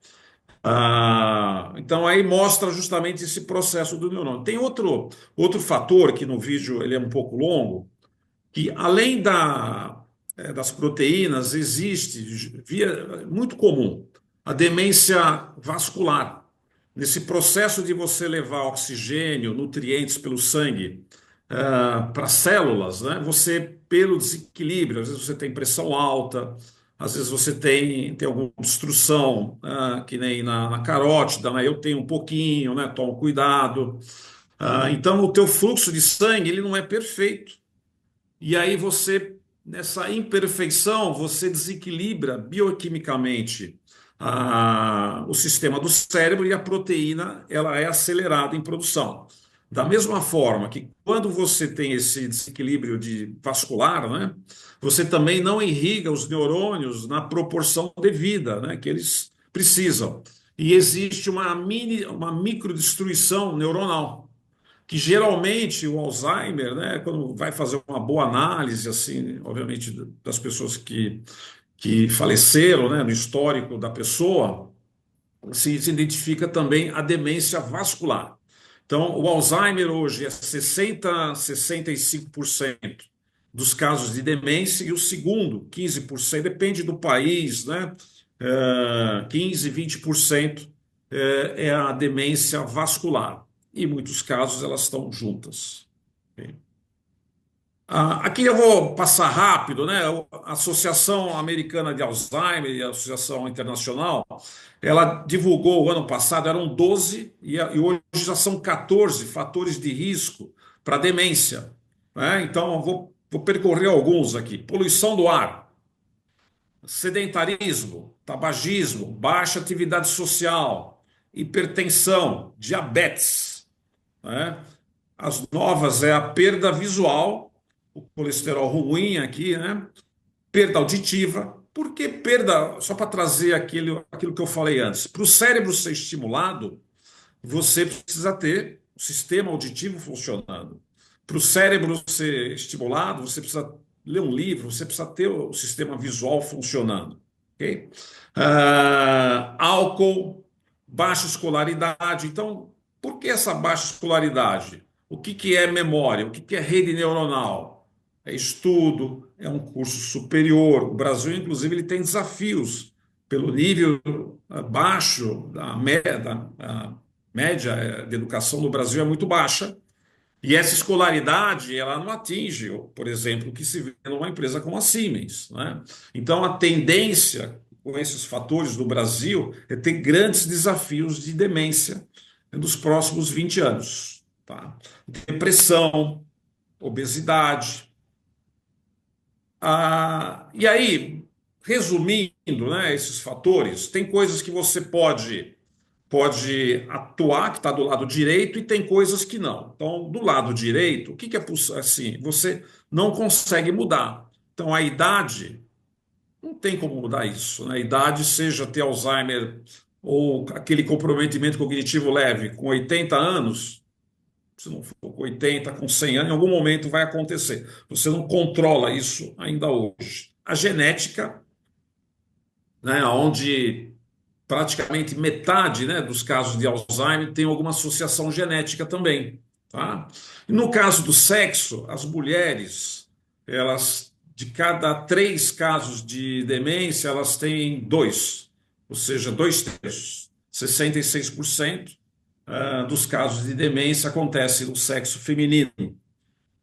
S3: Então aí mostra justamente esse processo do neurônio. Tem outro fator que no vídeo ele é um pouco longo, que além das proteínas existe, muito comum, a demência vascular. Nesse processo de você levar oxigênio, nutrientes pelo sangue para células, né? Você, pelo desequilíbrio, às vezes você tem pressão alta, às vezes você tem alguma obstrução, que nem na carótida, né? Eu tenho um pouquinho, né? Tomo cuidado. Então, o teu fluxo de sangue ele não é perfeito. E aí você nessa imperfeição, você desequilibra bioquimicamente o sistema do cérebro e a proteína ela é acelerada em produção. Da mesma forma que quando você tem esse desequilíbrio vascular, né, você também não irriga os neurônios na proporção devida, né, que eles precisam. E existe uma microdestruição neuronal que geralmente o Alzheimer, né, quando vai fazer uma boa análise, assim, obviamente, das pessoas que faleceram, né, no histórico da pessoa, se identifica também a demência vascular. Então, o Alzheimer hoje é 65% dos casos de demência, e o segundo, 15%, depende do país, né? 15, 20% é a demência vascular. E em muitos casos elas estão juntas. Ok? Aqui eu vou passar rápido, né? A Associação Americana de Alzheimer e a Associação Internacional, ela divulgou o ano passado, eram 12 e hoje já são 14 fatores de risco para demência, né? Então, eu vou percorrer alguns aqui. Poluição do ar, sedentarismo, tabagismo, baixa atividade social, hipertensão, diabetes, né? As novas é a perda visual, o colesterol ruim aqui, né? Perda auditiva. Por que perda? Só para trazer aquilo que eu falei antes. Para o cérebro ser estimulado, você precisa ter o sistema auditivo funcionando. Para o cérebro ser estimulado, você precisa ler um livro, você precisa ter o sistema visual funcionando. Ok? Álcool, baixa escolaridade. Então, por que essa baixa escolaridade? O que é memória? O que é rede neuronal? É estudo, é um curso superior. O Brasil, inclusive, ele tem desafios pelo nível baixo da média, a média de educação no Brasil é muito baixa. E essa escolaridade, ela não atinge, por exemplo, o que se vê numa empresa como a Siemens, né? Então, a tendência com esses fatores do Brasil é ter grandes desafios de demência nos próximos 20 anos. Tá? Depressão, obesidade. E aí, resumindo, né, esses fatores, tem coisas que você pode atuar, que está do lado direito, e tem coisas que não. Então, do lado direito, o que é assim? Você não consegue mudar. Então, a idade, não tem como mudar isso, né? A idade, seja ter Alzheimer ou aquele comprometimento cognitivo leve com 80 anos, se não for com 80, com 100 anos, em algum momento vai acontecer. Você não controla isso ainda hoje. A genética, né, onde praticamente metade, né, dos casos de Alzheimer tem alguma associação genética também, tá? E no caso do sexo, as mulheres, elas, de cada 3 casos de demência, elas têm 2, ou seja, 2/3, 66% dos casos de demência acontece no sexo feminino.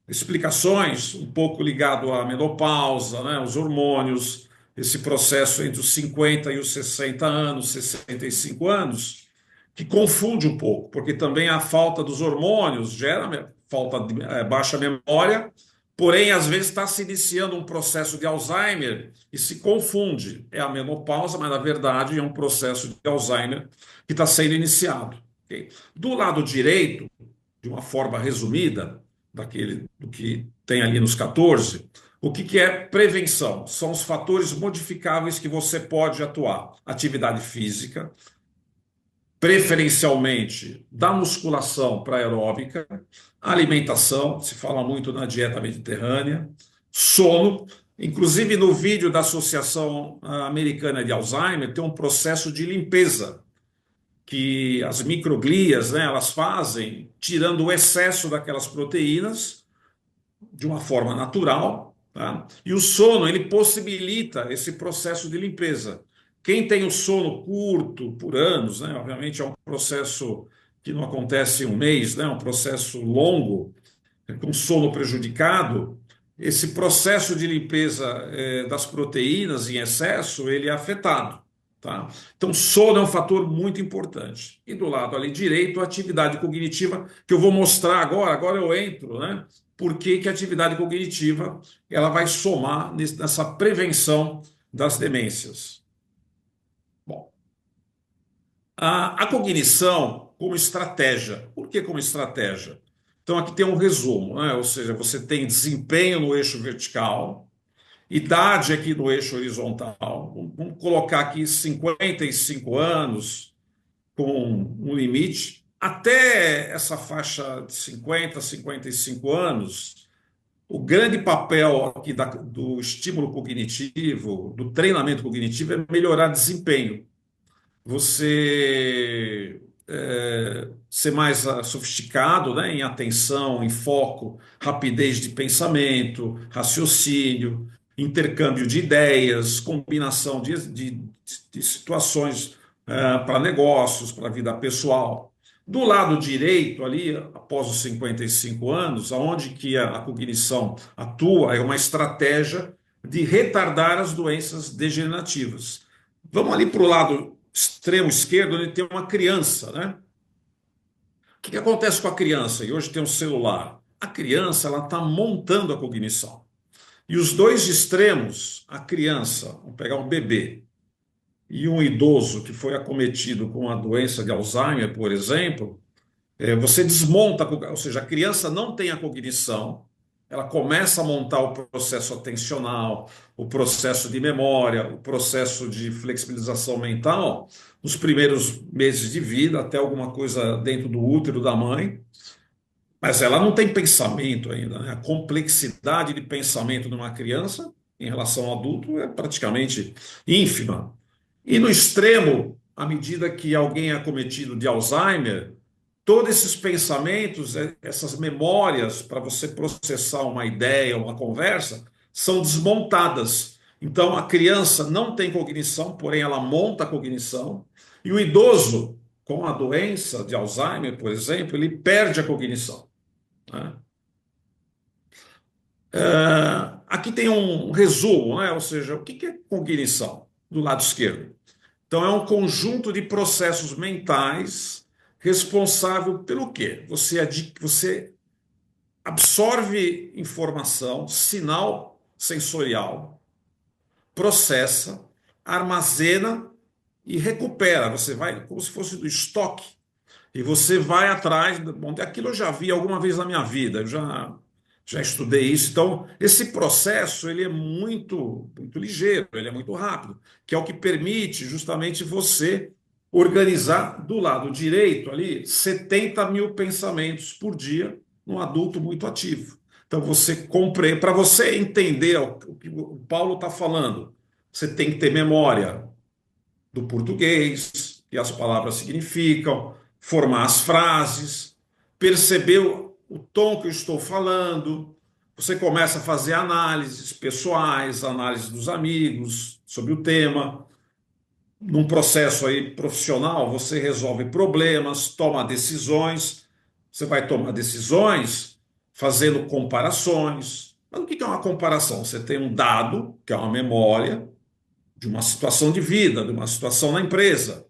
S3: Explicações um pouco ligado à menopausa, né, os hormônios, esse processo entre os 50 e os 60 anos, 65 anos, que confunde um pouco, porque também a falta dos hormônios gera falta de baixa memória, porém, às vezes está se iniciando um processo de Alzheimer e se confunde. É a menopausa, mas na verdade é um processo de Alzheimer que está sendo iniciado. Okay? Do lado direito, de uma forma resumida, do que tem ali nos 14, o que é prevenção? São os fatores modificáveis que você pode atuar. Atividade física, preferencialmente da musculação para aeróbica, alimentação, se fala muito na dieta mediterrânea, sono. Inclusive, no vídeo da Associação Americana de Alzheimer, tem um processo de limpeza que as microglias, né, elas fazem, tirando o excesso daquelas proteínas de uma forma natural, tá? E o sono, ele possibilita esse processo de limpeza. Quem tem o sono curto por anos, né, obviamente é um processo que não acontece em um mês, né, é um processo longo, com sono prejudicado, esse processo de limpeza das proteínas em excesso, ele é afetado. Tá? Então, sono é um fator muito importante. E do lado ali direito, a atividade cognitiva, que eu vou mostrar agora. Agora eu entro, né? Por que que a atividade cognitiva ela vai somar nessa prevenção das demências? Bom, a cognição como estratégia. Por que como estratégia? Então, aqui tem um resumo, né? Ou seja, você tem desempenho no eixo vertical, idade aqui no eixo horizontal. Vamos colocar aqui 55 anos com um limite. Até essa faixa de 50, 55 anos, o grande papel aqui do estímulo cognitivo, do treinamento cognitivo, é melhorar desempenho. Você ser mais sofisticado, né, em atenção, em foco, rapidez de pensamento, raciocínio, intercâmbio de ideias, combinação de situações para negócios, para a vida pessoal. Do lado direito, ali, após os 55 anos, aonde que a cognição atua, é uma estratégia de retardar as doenças degenerativas. Vamos ali para o lado extremo esquerdo, onde tem uma criança, né? O que acontece com a criança? E hoje tem um celular. A criança ela está montando a cognição. E os dois extremos, a criança, vamos pegar um bebê, e um idoso que foi acometido com a doença de Alzheimer, por exemplo, você desmonta, ou seja, a criança não tem a cognição, ela começa a montar o processo atencional, o processo de memória, o processo de flexibilização mental nos primeiros meses de vida, até alguma coisa dentro do útero da mãe, mas ela não tem pensamento ainda, né? A complexidade de pensamento de uma criança em relação ao adulto é praticamente ínfima. E no extremo, à medida que alguém é acometido de Alzheimer, todos esses pensamentos, essas memórias para você processar uma ideia, uma conversa, são desmontadas. Então, a criança não tem cognição, porém ela monta a cognição, e o idoso, com a doença de Alzheimer, por exemplo, ele perde a cognição, né? Aqui tem um resumo, né? Ou seja, o que é cognição? Do lado esquerdo. Então, é um conjunto de processos mentais responsável pelo quê? Você absorve informação, sinal sensorial, processa, armazena e recupera. Você vai como se fosse do estoque. E você vai atrás. Bom, aquilo eu já vi alguma vez na minha vida, eu já estudei isso. Então, esse processo ele é muito ligeiro, ele é muito rápido, que é o que permite justamente você organizar do lado direito ali 70 mil pensamentos por dia num adulto muito ativo. Então, para você entender o que o Paulo está falando, você tem que ter memória do português, que as palavras significam, formar as frases, perceber o tom que eu estou falando. Você começa a fazer análises pessoais, análise dos amigos sobre o tema. Num processo aí profissional, você resolve problemas, toma decisões. Você vai tomar decisões fazendo comparações. Mas o que é uma comparação? Você tem um dado, que é uma memória, de uma situação de vida, de uma situação na empresa,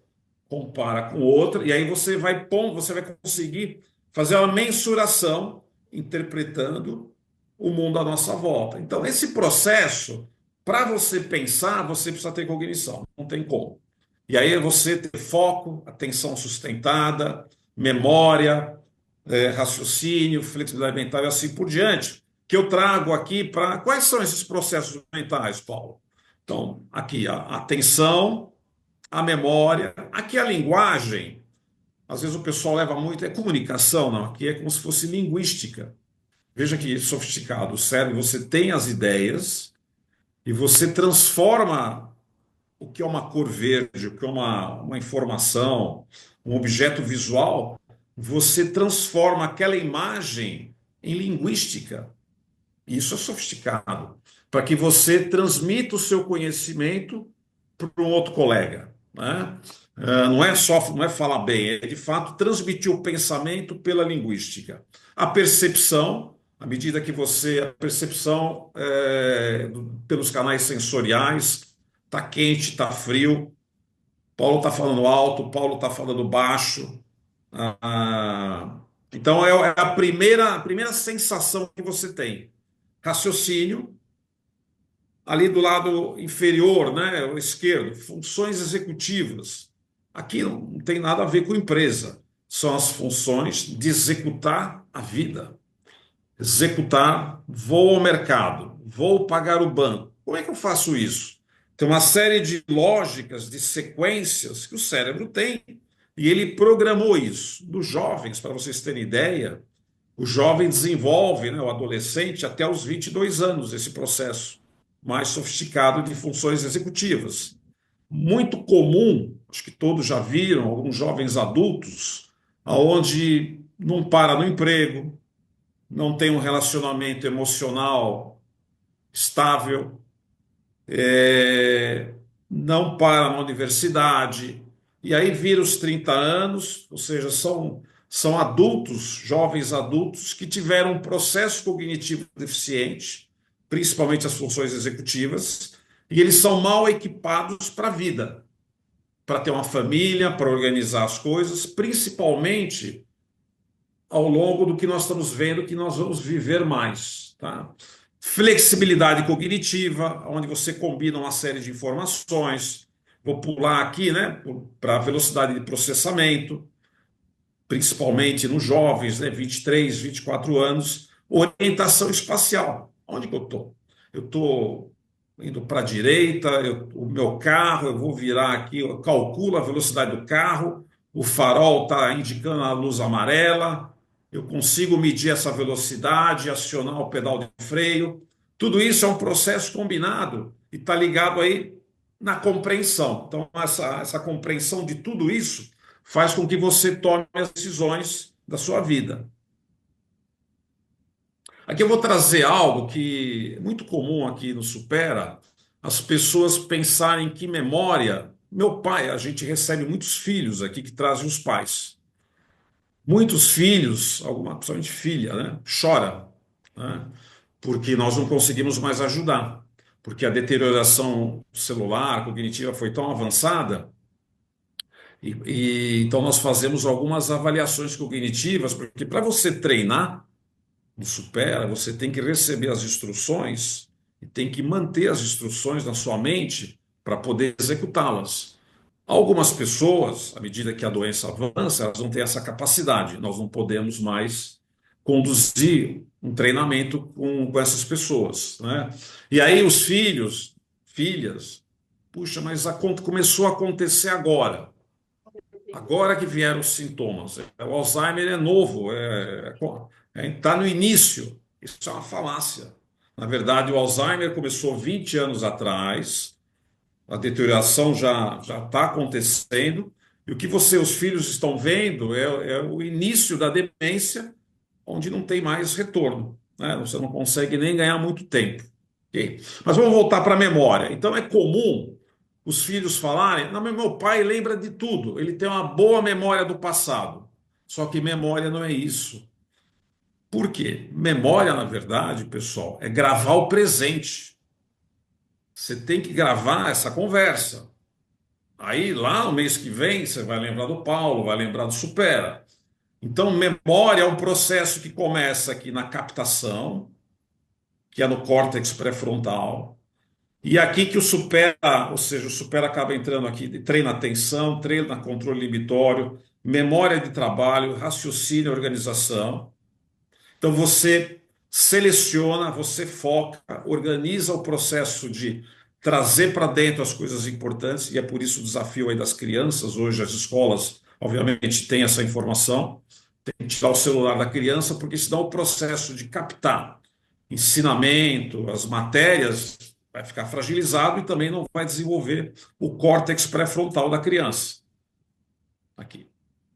S3: compara com outra, e aí você vai conseguir fazer uma mensuração interpretando o mundo à nossa volta. Então, esse processo, para você pensar, você precisa ter cognição, não tem como. E aí você ter foco, atenção sustentada, memória, raciocínio, flexibilidade mental e assim por diante, que eu trago aqui para... Quais são esses processos mentais, Paulo? Então, aqui a atenção, a memória, aqui a linguagem. Às vezes o pessoal leva muito, é comunicação, não, aqui é como se fosse linguística. Veja que sofisticado, o cérebro, você tem as ideias e você transforma o que é uma cor verde, o que é uma informação, um objeto visual, você transforma aquela imagem em linguística. Isso é sofisticado, para que você transmita o seu conhecimento para um outro colega, né? Não é falar bem, é de fato transmitir o pensamento pela linguística. A percepção, à medida que a percepção pelos canais sensoriais, está quente, está frio, Paulo está falando alto, Paulo está falando baixo. Ah, então é a primeira sensação que você tem. Raciocínio, ali do lado inferior, né, o esquerdo, funções executivas. Aqui não tem nada a ver com empresa. São as funções de executar a vida. Executar, vou ao mercado, vou pagar o banco. Como é que eu faço isso? Tem uma série de lógicas, de sequências que o cérebro tem. E ele programou isso. Dos jovens, para vocês terem ideia, o jovem desenvolve, né, o adolescente, até os 22 anos, esse processo mais sofisticado de funções executivas. Muito comum, acho que todos já viram, alguns jovens adultos, aonde não para no emprego, não tem um relacionamento emocional estável, não para na universidade, e aí vira os 30 anos, ou seja, são adultos, jovens adultos, que tiveram um processo cognitivo deficiente, principalmente as funções executivas, e eles são mal equipados para a vida, para ter uma família, para organizar as coisas, principalmente ao longo do que nós estamos vendo que nós vamos viver mais, tá? Flexibilidade cognitiva, onde você combina uma série de informações. Vou pular aqui, né, para a velocidade de processamento, principalmente nos jovens, né, 23, 24 anos. Orientação espacial. Onde que eu estou? Eu estou indo para a direita, o meu carro, eu vou virar aqui, eu calculo a velocidade do carro, o farol está indicando a luz amarela, eu consigo medir essa velocidade, acionar o pedal de freio. Tudo isso é um processo combinado e está ligado aí na compreensão. Então, essa compreensão de tudo isso faz com que você tome as decisões da sua vida. Aqui eu vou trazer algo que é muito comum aqui no Supera, as pessoas pensarem que memória... Meu pai, a gente recebe muitos filhos aqui que trazem os pais. Muitos filhos, principalmente filha, né, chora, né, porque nós não conseguimos mais ajudar, porque a deterioração celular, cognitiva foi tão avançada, então nós fazemos algumas avaliações cognitivas, porque para você treinar no Supera, você tem que receber as instruções e tem que manter as instruções na sua mente para poder executá-las. Algumas pessoas, à medida que a doença avança, elas não têm essa capacidade. Nós não podemos mais conduzir um treinamento com essas pessoas, né? E aí os filhos, filhas, puxa, mas começou a acontecer agora. Agora que vieram os sintomas. O Alzheimer é novo, está no início. Isso é uma falácia. Na verdade, o Alzheimer começou 20 anos atrás, a deterioração já está acontecendo, e o que os filhos estão vendo é o início da demência, onde não tem mais retorno, né? Você não consegue nem ganhar muito tempo. Okay? Mas vamos voltar para a memória. Então é comum os filhos falarem, não, mas meu pai lembra de tudo, ele tem uma boa memória do passado. Só que memória não é isso. Por quê? Memória, na verdade, pessoal, é gravar o presente. Você tem que gravar essa conversa. Aí, lá no mês que vem, você vai lembrar do Paulo, vai lembrar do Supera. Então, memória é um processo que começa aqui na captação, que é no córtex pré-frontal, e aqui que o Supera, ou seja, o Supera acaba entrando aqui, treina atenção, treina controle inibitório, memória de trabalho, raciocínio e organização. Então, você seleciona, você foca, organiza o processo de trazer para dentro as coisas importantes, e é por isso o desafio aí das crianças. Hoje as escolas, obviamente, têm essa informação, tem que tirar o celular da criança, porque senão o processo de captar ensinamento, as matérias, vai ficar fragilizado e também não vai desenvolver o córtex pré-frontal da criança. Aqui,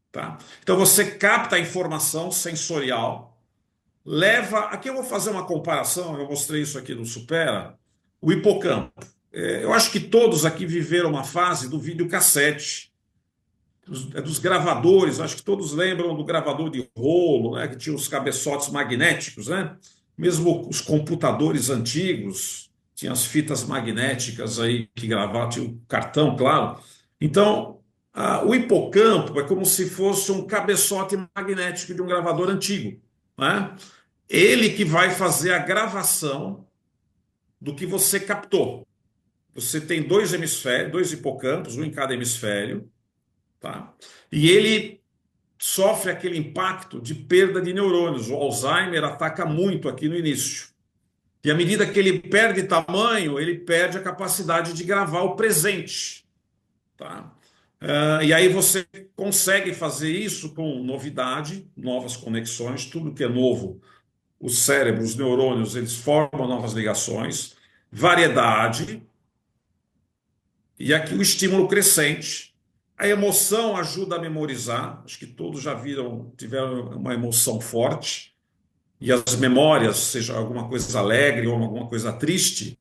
S3: tá? Então você capta a informação sensorial, leva... Aqui eu vou fazer uma comparação, eu mostrei isso aqui no Supera, o hipocampo. Eu acho que todos aqui viveram uma fase do videocassete, dos gravadores, acho que todos lembram do gravador de rolo, né, que tinha os cabeçotes magnéticos, né? Mesmo os computadores antigos, tinha as fitas magnéticas aí que gravavam, tinha o cartão, claro, Então, o hipocampo é como se fosse um cabeçote magnético de um gravador antigo, né? Ele que vai fazer a gravação do que você captou. Você tem dois hemisférios, dois hipocampos, um em cada hemisfério, tá? E ele sofre aquele impacto de perda de neurônios. O Alzheimer ataca muito aqui no início. E à medida que ele perde tamanho, ele perde a capacidade de gravar o presente, tá? E aí você consegue fazer isso com novidade, novas conexões, tudo que é novo. O cérebro, os neurônios, eles formam novas ligações, variedade, e aqui o estímulo crescente. A emoção ajuda a memorizar, acho que todos já viram, tiveram uma emoção forte, e as memórias, seja alguma coisa alegre ou alguma coisa triste,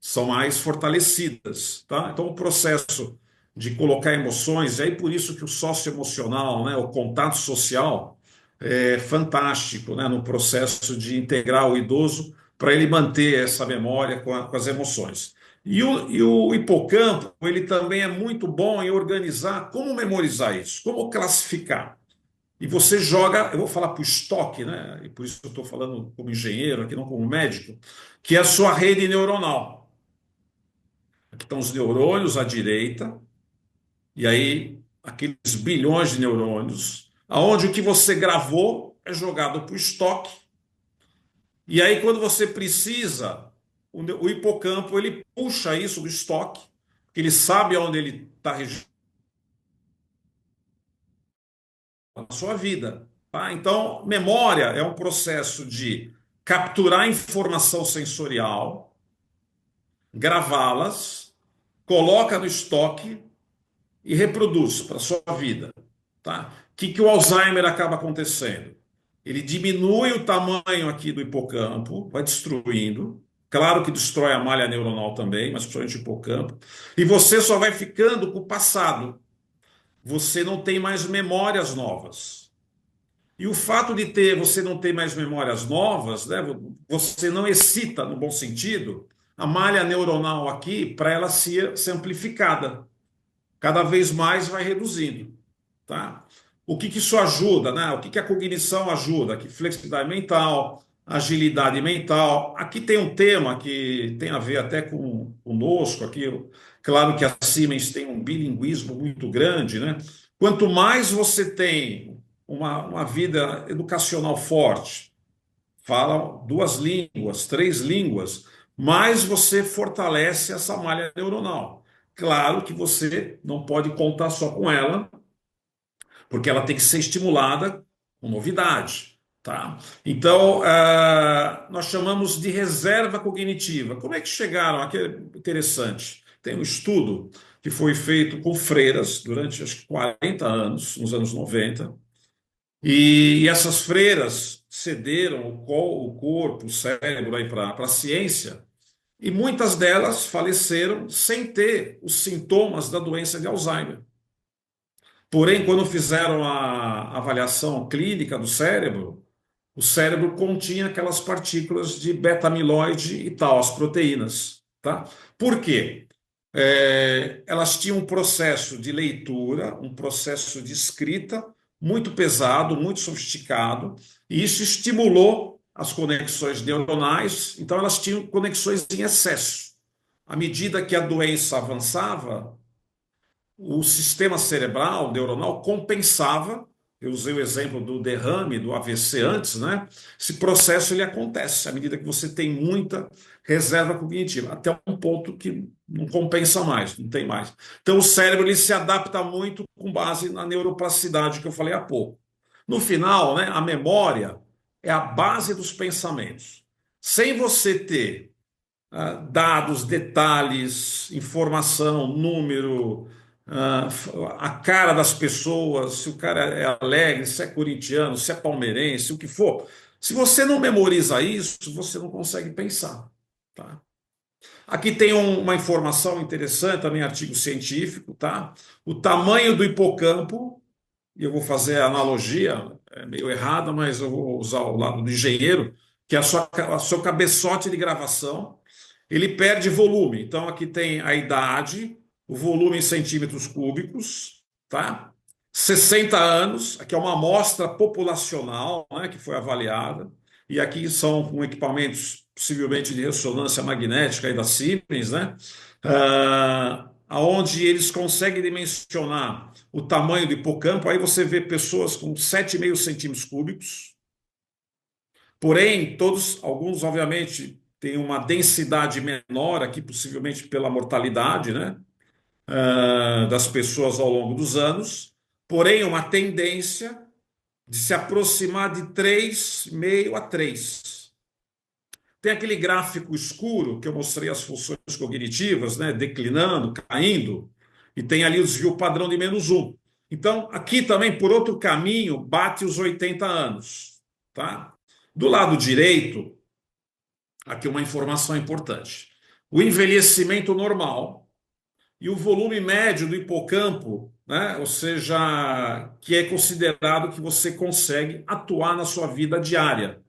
S3: são mais fortalecidas, tá? Então, o processo de colocar emoções, e aí por isso que o socioemocional, né, o contato social, é fantástico, né, no processo de integrar o idoso para ele manter essa memória com as emoções. E o hipocampo, ele também é muito bom em organizar como memorizar isso, como classificar. E você joga, eu vou falar para o estoque, né? E por isso eu estou falando como engenheiro, aqui não como médico, que é a sua rede neuronal. Aqui estão os neurônios à direita, e aí aqueles bilhões de neurônios, aonde o que você gravou é jogado para o estoque, e aí quando você precisa, o hipocampo ele puxa isso do estoque, porque ele sabe onde ele está registrado na sua vida. Tá? Então, memória é um processo de capturar informação sensorial, gravá-las, coloca no estoque e reproduz para a sua vida. Tá? Que o Alzheimer acaba acontecendo? Ele diminui o tamanho aqui do hipocampo, vai destruindo. Claro que destrói a malha neuronal também, mas principalmente o hipocampo. E você só vai ficando com o passado. Você não tem mais memórias novas. E o fato de você não ter mais memórias novas, né, você não excita, no bom sentido, a malha neuronal aqui para ela ser amplificada. Cada vez mais vai reduzindo. Tá? O que isso ajuda, né? O que a cognição ajuda? Que flexibilidade mental, agilidade mental. Aqui tem um tema que tem a ver até conosco aqui. Claro que a Siemens tem um bilinguismo muito grande, né? Quanto mais você tem uma vida educacional forte, fala duas línguas, três línguas, mais você fortalece essa malha neuronal. Claro que você não pode contar só com ela, porque ela tem que ser estimulada com novidade. Tá? Então, nós chamamos de reserva cognitiva. Como é que chegaram? Aqui é interessante. Tem um estudo que foi feito com freiras durante acho que 40 anos, nos anos 90, e essas freiras cederam o corpo, o cérebro para a ciência, e muitas delas faleceram sem ter os sintomas da doença de Alzheimer. Porém, quando fizeram a avaliação clínica do cérebro, o cérebro continha aquelas partículas de beta-amiloide e tal, as proteínas. Tá? Por quê? Elas tinham um processo de leitura, um processo de escrita muito pesado, muito sofisticado, e isso estimulou as conexões neuronais, então elas tinham conexões em excesso. À medida que a doença avançava, o sistema cerebral, neuronal, compensava. Eu usei o exemplo do derrame, do AVC antes, né? Esse processo ele acontece à medida que você tem muita reserva cognitiva, até um ponto que não compensa mais, não tem mais. Então o cérebro ele se adapta muito com base na neuroplasticidade que eu falei há pouco. No final, né, a memória é a base dos pensamentos. Sem você ter dados, detalhes, informação, número, a cara das pessoas, se o cara é alegre, se é corintiano, se é palmeirense, o que for. Se você não memoriza isso, você não consegue pensar. Tá? Aqui tem uma informação interessante, também artigo científico, tá? O tamanho do hipocampo, e eu vou fazer a analogia, é meio errada, mas eu vou usar o lado do engenheiro, que é a seu cabeçote de gravação, ele perde volume. Então aqui tem a idade, o volume em centímetros cúbicos, tá? 60 anos, aqui é uma amostra populacional, né, que foi avaliada, e aqui são com equipamentos possivelmente de ressonância magnética aí da Siemens, né? Onde eles conseguem dimensionar o tamanho do hipocampo, aí você vê pessoas com 7,5 centímetros cúbicos, porém, alguns obviamente têm uma densidade menor aqui, possivelmente pela mortalidade, né? Das pessoas ao longo dos anos, porém uma tendência de se aproximar de 3,5 a 3. Tem aquele gráfico escuro que eu mostrei as funções cognitivas, né, declinando, caindo, e tem ali o desvio padrão de -1. Então, aqui também, por outro caminho, bate os 80 anos. Tá? Do lado direito, aqui uma informação importante. O envelhecimento normal e o volume médio do hipocampo, né? Ou seja, que é considerado que você consegue atuar na sua vida diária.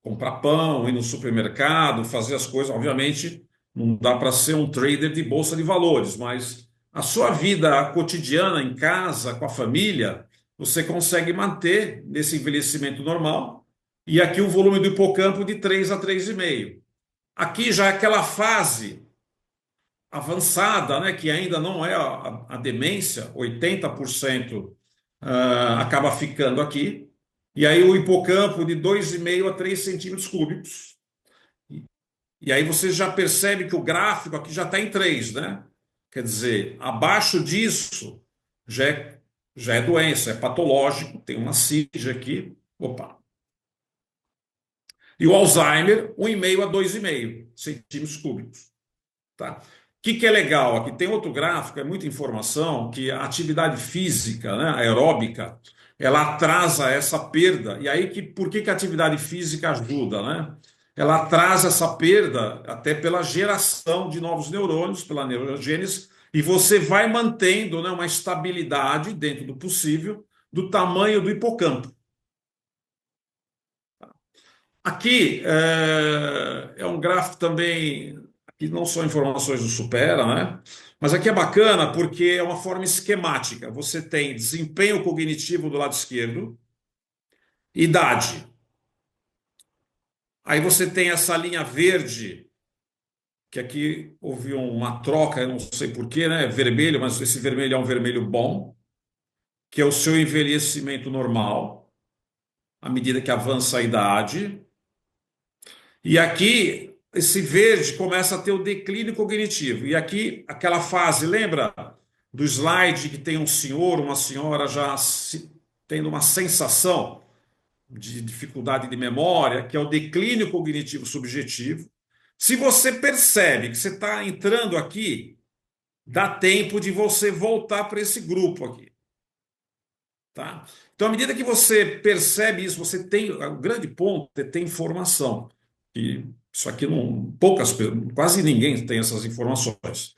S3: Comprar pão, ir no supermercado, fazer as coisas. Obviamente, não dá para ser um trader de bolsa de valores, mas a sua vida cotidiana em casa, com a família, você consegue manter nesse envelhecimento normal. E aqui o volume do hipocampo de 3 a 3,5. Aqui já é aquela fase avançada, né, que ainda não é a demência, 80% acaba ficando aqui. E aí o hipocampo de 2,5 a 3 centímetros cúbicos. E aí você já percebe que o gráfico aqui já está em 3, né? Quer dizer, abaixo disso já é doença, é patológico, tem uma CIG aqui. Opa. E o Alzheimer, 1,5 a 2,5 centímetros cúbicos. Tá? O que é legal? Aqui tem outro gráfico, é muita informação, que a atividade física, né, aeróbica, ela atrasa essa perda. E aí, por que a atividade física ajuda? Né? Ela atrasa essa perda até pela geração de novos neurônios, pela neurogênese, e você vai mantendo, né, uma estabilidade, dentro do possível, do tamanho do hipocampo. Aqui é um gráfico também, aqui não são informações do Supera, né? Mas aqui é bacana porque é uma forma esquemática. Você tem desempenho cognitivo do lado esquerdo, idade. Aí você tem essa linha verde, que aqui houve uma troca, eu não sei porquê, né? É vermelho, mas esse vermelho é um vermelho bom, que é o seu envelhecimento normal, à medida que avança a idade. E aqui, esse verde começa a ter o declínio cognitivo. E aqui, aquela fase, lembra do slide que tem um senhor, uma senhora já tendo uma sensação de dificuldade de memória, que é o declínio cognitivo subjetivo. Se você percebe que você está entrando aqui, dá tempo de você voltar para esse grupo aqui. Tá? Então, à medida que você percebe isso, você tem, o grande ponto é ter informação. E isso aqui quase ninguém tem essas informações.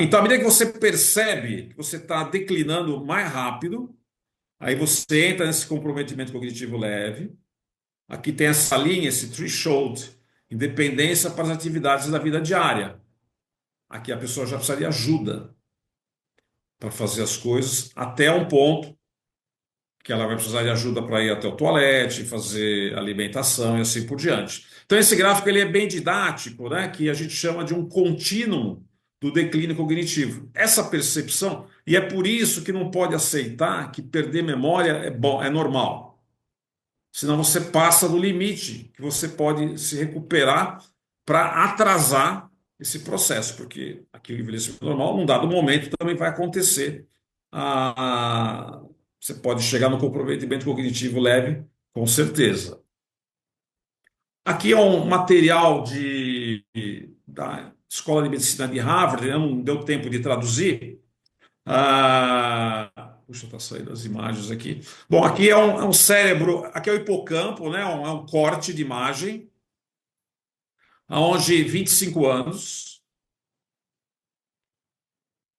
S3: Então, à medida que você percebe que você está declinando mais rápido, aí você entra nesse comprometimento cognitivo leve. Aqui tem essa linha, esse threshold, independência para as atividades da vida diária. Aqui a pessoa já precisa de ajuda para fazer as coisas até um ponto que ela vai precisar de ajuda para ir até o toalete, fazer alimentação e assim por diante. Então esse gráfico ele é bem didático, né, que a gente chama de um contínuo do declínio cognitivo. Essa percepção, e é por isso que não pode aceitar que perder memória é normal. Senão você passa do limite que você pode se recuperar para atrasar esse processo, porque aqui o envelhecimento normal, num dado momento, também vai acontecer. Você pode chegar no comprometimento cognitivo leve, com certeza. Aqui é um material da Escola de Medicina de Harvard, né? Não deu tempo de traduzir. Puxa, está saindo as imagens aqui. Bom, aqui é um cérebro, aqui é o hipocampo, né? É um corte de imagem, onde 25 anos,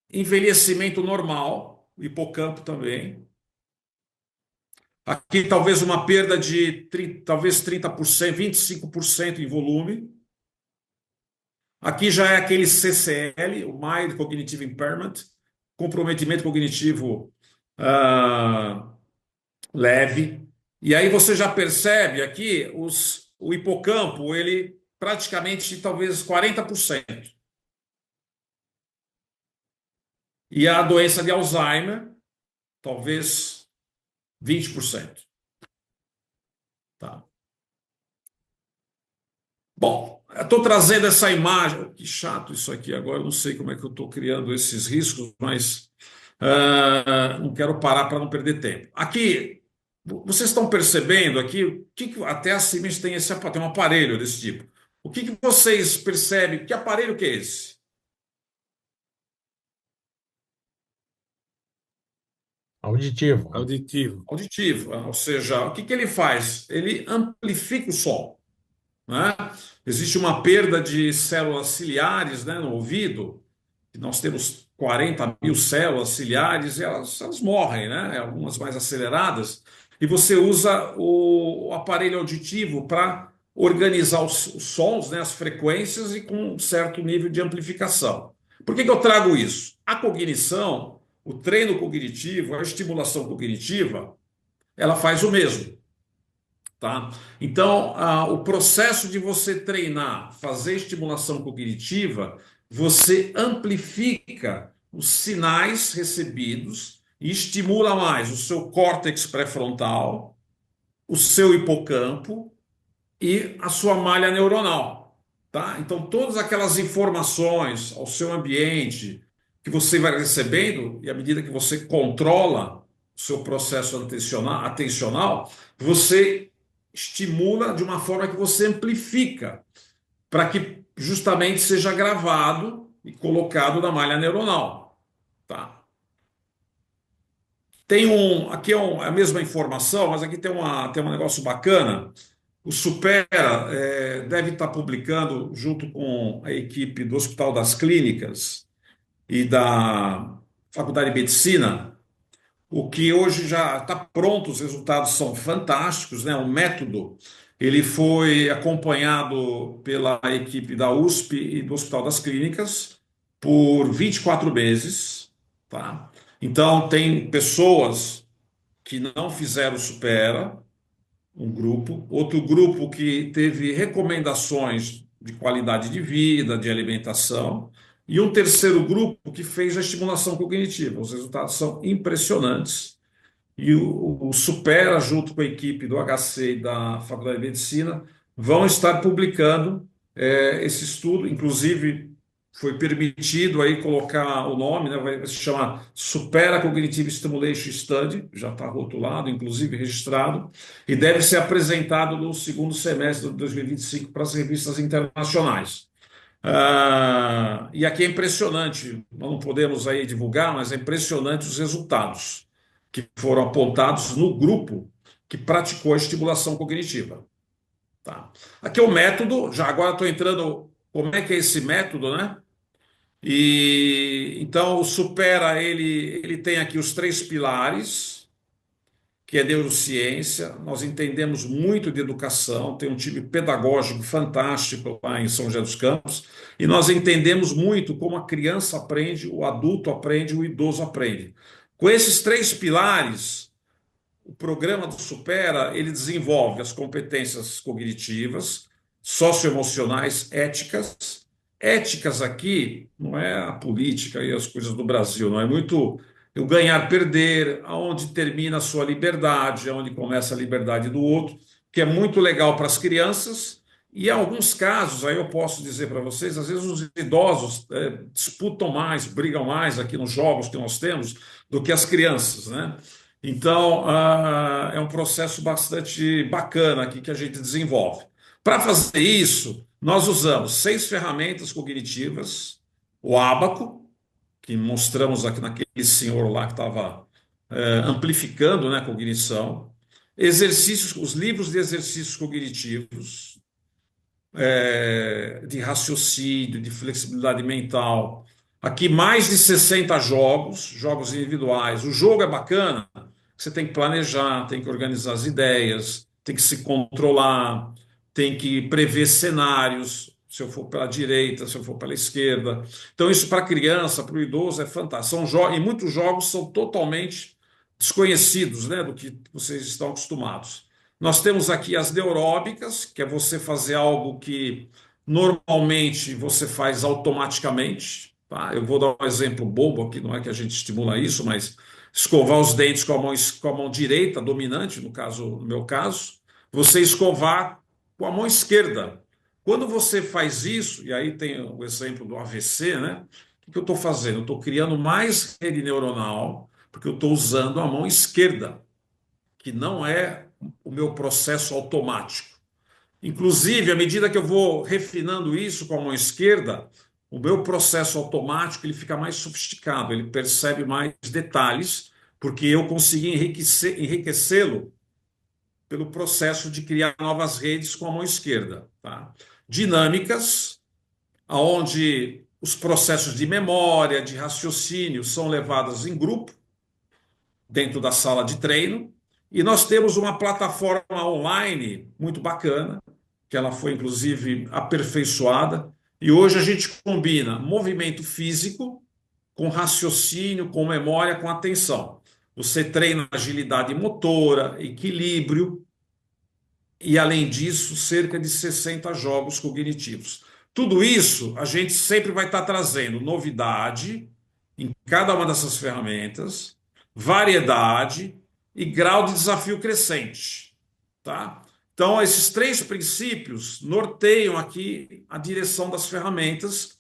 S3: envelhecimento normal, hipocampo também. Aqui talvez uma perda de talvez 30%, 25% em volume. Aqui já é aquele CCL, o Mild Cognitive Impairment, comprometimento cognitivo leve. E aí você já percebe aqui o hipocampo, ele praticamente talvez 40%. E a doença de Alzheimer, talvez 20%. Tá. Bom, eu estou trazendo essa imagem. Que chato isso aqui agora, eu não sei como é que eu estou criando esses riscos, mas não quero parar para não perder tempo. Aqui, vocês estão percebendo aqui, até a Siemens tem tem um aparelho desse tipo. O que vocês percebem? Que aparelho que é esse?
S1: Auditivo.
S7: Auditivo.
S3: Auditivo, ou seja, o que ele faz? Ele amplifica o som, né? Existe uma perda de células ciliares, né, no ouvido. Nós temos 40 mil células ciliares e elas morrem, né? Algumas mais aceleradas. E você usa o aparelho auditivo para organizar os sons, né, as frequências e com um certo nível de amplificação. Por que eu trago isso? A cognição, o treino cognitivo, a estimulação cognitiva, ela faz o mesmo. Tá? Então, o processo de você treinar, fazer estimulação cognitiva, você amplifica os sinais recebidos e estimula mais o seu córtex pré-frontal, o seu hipocampo e a sua malha neuronal. Tá? Então, todas aquelas informações ao seu ambiente que você vai recebendo, e à medida que você controla o seu processo atencional, você estimula de uma forma que você amplifica, para que justamente seja gravado e colocado na malha neuronal. Tá? Aqui é a mesma informação, mas aqui tem um negócio bacana. O Supera deve estar publicando, junto com a equipe do Hospital das Clínicas e da Faculdade de Medicina, o que hoje já está pronto, os resultados são fantásticos, né? O método ele foi acompanhado pela equipe da USP e do Hospital das Clínicas por 24 meses, tá? Então, tem pessoas que não fizeram Supera, um grupo, outro grupo que teve recomendações de qualidade de vida, de alimentação, e um terceiro grupo que fez a estimulação cognitiva. Os resultados são impressionantes. E o Supera, junto com a equipe do HC e da Faculdade de Medicina, vão estar publicando esse estudo. Inclusive, foi permitido aí colocar o nome, né? Vai se chamar Supera Cognitive Stimulation Study, já está rotulado, inclusive registrado, e deve ser apresentado no segundo semestre de 2025 para as revistas internacionais. E aqui é impressionante, nós não podemos aí divulgar, mas é impressionante os resultados que foram apontados no grupo que praticou a estimulação cognitiva. Tá? Aqui é o método, já agora estou entrando, como é que é esse método, né? E então o Supera, ele tem aqui os 3 pilares, que é neurociência. Nós entendemos muito de educação, tem um time pedagógico fantástico lá em São José dos Campos, e nós entendemos muito como a criança aprende, o adulto aprende, o idoso aprende. Com esses 3 pilares, o programa do Supera, ele desenvolve as competências cognitivas, socioemocionais, éticas. Éticas aqui não é a política e as coisas do Brasil, não é muito o ganhar, perder, aonde termina a sua liberdade, aonde começa a liberdade do outro, que é muito legal para as crianças. E em alguns casos, aí eu posso dizer para vocês, às vezes os idosos disputam mais, brigam mais aqui nos jogos que nós temos do que as crianças, né? Então, é um processo bastante bacana aqui que a gente desenvolve. Para fazer isso, nós usamos 6 ferramentas cognitivas, o Ábaco, que mostramos aqui naquele senhor lá que estava amplificando, né, a cognição, exercícios, os livros de exercícios cognitivos, de raciocínio, de flexibilidade mental. Aqui mais de 60 jogos individuais. O jogo é bacana, você tem que planejar, tem que organizar as ideias, tem que se controlar, tem que prever cenários. se eu for pela direita, se eu for pela esquerda. Então, isso para a criança, para o idoso é fantástico. E muitos jogos são totalmente desconhecidos, né, do que vocês estão acostumados. Nós temos aqui as neuróbicas, que é você fazer algo que normalmente você faz automaticamente. Tá? Eu vou dar um exemplo bobo aqui, não é que a gente estimula isso, mas escovar os dentes com a mão direita, dominante, no meu caso, você escovar com a mão esquerda. Quando você faz isso, e aí tem o exemplo do AVC, né? O que eu estou fazendo? Eu estou criando mais rede neuronal, porque eu estou usando a mão esquerda, que não é o meu processo automático. Inclusive, à medida que eu vou refinando isso com a mão esquerda, o meu processo automático ele fica mais sofisticado, ele percebe mais detalhes, porque eu consegui enriquecê-lo pelo processo de criar novas redes com a mão esquerda. Tá? Dinâmicas, onde os processos de memória, de raciocínio são levados em grupo, dentro da sala de treino, e nós temos uma plataforma online muito bacana, que ela foi inclusive aperfeiçoada, e hoje a gente combina movimento físico com raciocínio, com memória, com atenção. Você treina agilidade motora, equilíbrio e, além disso, cerca de 60 jogos cognitivos. Tudo isso a gente sempre vai estar trazendo novidade em cada uma dessas ferramentas, variedade e grau de desafio crescente. Tá? Então, esses 3 princípios norteiam aqui a direção das ferramentas.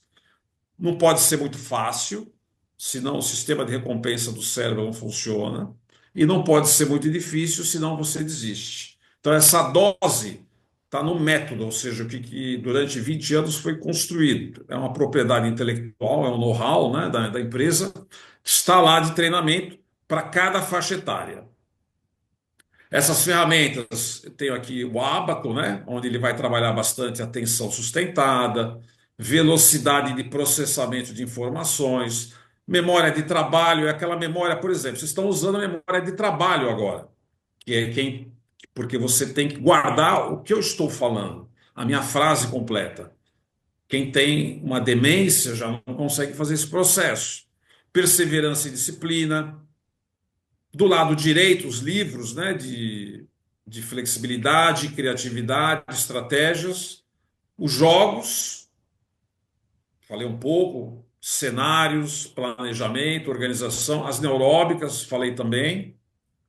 S3: Não pode ser muito fácil, senão o sistema de recompensa do cérebro não funciona. E não pode ser muito difícil, senão você desiste. Então, essa dose está no método, ou seja, o que durante 20 anos foi construído. É uma propriedade intelectual, é um know-how, né, da empresa, que está lá de treinamento para cada faixa etária. Essas ferramentas, eu tenho aqui o Abaco, né, onde ele vai trabalhar bastante atenção sustentada, velocidade de processamento de informações, memória de trabalho, é aquela memória, por exemplo, vocês estão usando a memória de trabalho agora, que é porque você tem que guardar o que eu estou falando, a minha frase completa. Quem tem uma demência já não consegue fazer esse processo. Perseverança e disciplina. Do lado direito, os livros, né, de flexibilidade, criatividade, estratégias. Os jogos, falei um pouco, cenários, planejamento, organização. As neuróbicas, falei também.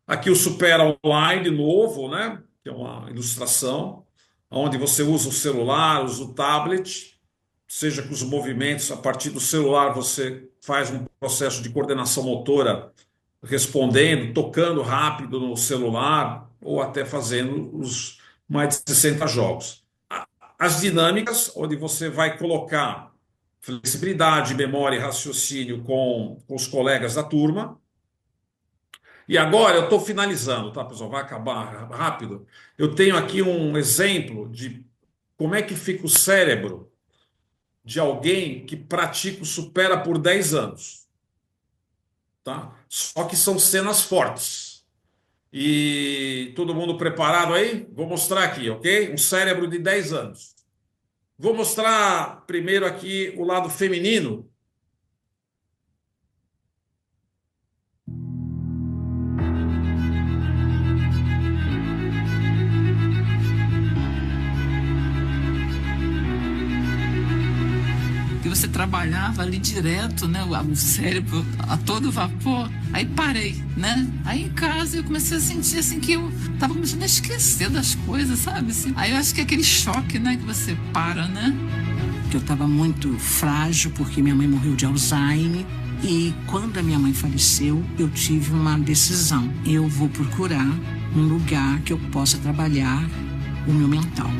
S3: Aqui o Supera Online novo, né, que é uma ilustração, onde você usa o celular, usa o tablet, seja com os movimentos, a partir do celular você faz um processo de coordenação motora, respondendo, tocando rápido no celular ou até fazendo os mais de 60 jogos. As dinâmicas, onde você vai colocar flexibilidade, memória e raciocínio com os colegas da turma. E agora eu estou finalizando, tá, pessoal? Vai acabar rápido. Eu tenho aqui um exemplo de como é que fica o cérebro de alguém que pratica o Supera por 10 anos. Tá? Só que são cenas fortes. E todo mundo preparado aí? Vou mostrar aqui, ok? Um cérebro de 10 anos. Vou mostrar primeiro aqui o lado feminino.
S7: Que você trabalhava ali direto, né, o cérebro a todo vapor. Aí parei, né? Aí em casa eu comecei a sentir assim que eu tava começando a esquecer das coisas, sabe? Assim, aí eu acho que é aquele choque, né, que você para, né?
S8: Que eu tava muito frágil porque minha mãe morreu de Alzheimer e quando a minha mãe faleceu, eu tive uma decisão. Eu vou procurar um lugar que eu possa trabalhar o meu mental.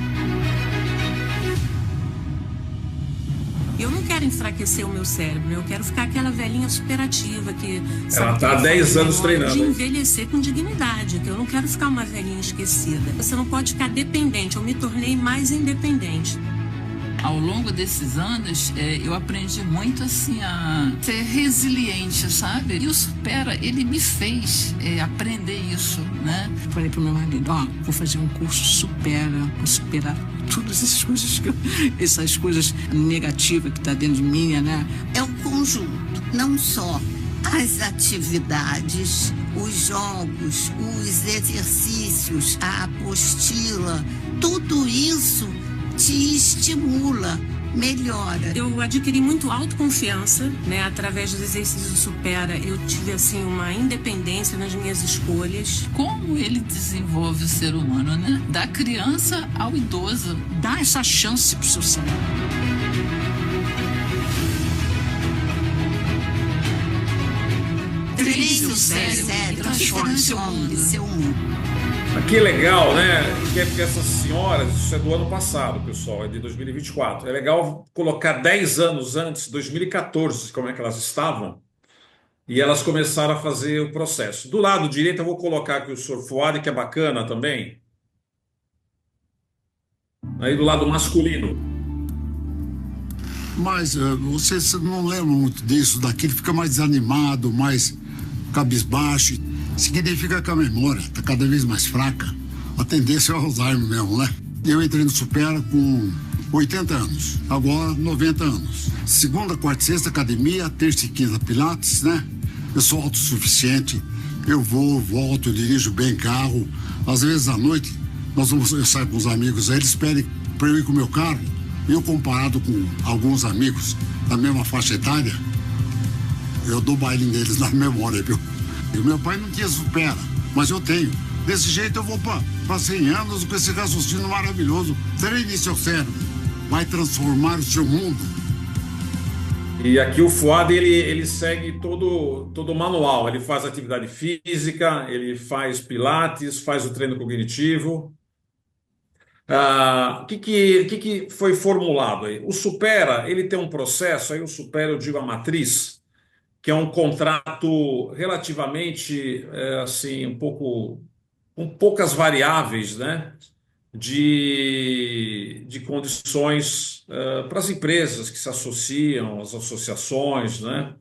S9: Eu não quero enfraquecer o meu cérebro, eu quero ficar aquela velhinha superativa que...
S3: Ela está há 10 anos treinando.
S9: De envelhecer com dignidade, que eu não quero ficar uma velhinha esquecida. Você não pode ficar dependente, eu me tornei mais independente.
S7: Ao longo desses anos, eu aprendi muito assim a ser resiliente, sabe? E o Supera, ele me fez aprender isso, né?
S8: Eu falei pro meu marido, vou fazer um curso Supera, vou superar todas essas coisas negativas que tá dentro de mim, né?
S10: É um conjunto, não só as atividades, os jogos, os exercícios, a apostila, tudo isso te estimula, melhora.
S9: Eu adquiri muito autoconfiança, né? Através dos exercícios do Supera, eu tive assim uma independência nas minhas escolhas.
S7: Como ele desenvolve o ser humano, né? Da criança ao idoso.
S8: Dá essa chance pro seu cérebro.
S10: Treine o cérebro, transforme seu mundo.
S3: Aqui é legal, né? Que é porque essas senhoras, isso é do ano passado, pessoal, é de 2024. É legal colocar 10 anos antes, 2014, como é que elas estavam, e elas começaram a fazer o processo. Do lado direito, eu vou colocar aqui o Sr. Fuad, que é bacana também. Aí do lado masculino.
S11: Mas você não lembra muito disso, daquele fica mais desanimado, mais cabisbaixo. Significa que a memória está cada vez mais fraca. A tendência é o Alzheimer mesmo, né? Eu entrei no Supera com 80 anos, agora 90 anos. Segunda, quarta e sexta, academia, terça e quinta, pilates, né? Eu sou autossuficiente, eu vou, volto, eu dirijo bem carro. Às vezes à noite, eu saio com os amigos, aí eles pedem para eu ir com o meu carro. Eu, comparado com alguns amigos da mesma faixa etária, eu dou baile neles na memória, viu? E o meu pai não tinha Supera, mas eu tenho. Desse jeito eu vou para 100 anos com esse raciocínio maravilhoso. Treine seu cérebro, vai transformar o seu mundo.
S3: E aqui o Fuad, ele segue todo o manual. Ele faz atividade física, ele faz pilates, faz o treino cognitivo. O que foi formulado aí? O Supera, ele tem um processo, aí o Supera, eu digo a matriz, que é um contrato relativamente, assim, com poucas variáveis, né, de condições para as empresas que se associam, as associações, né?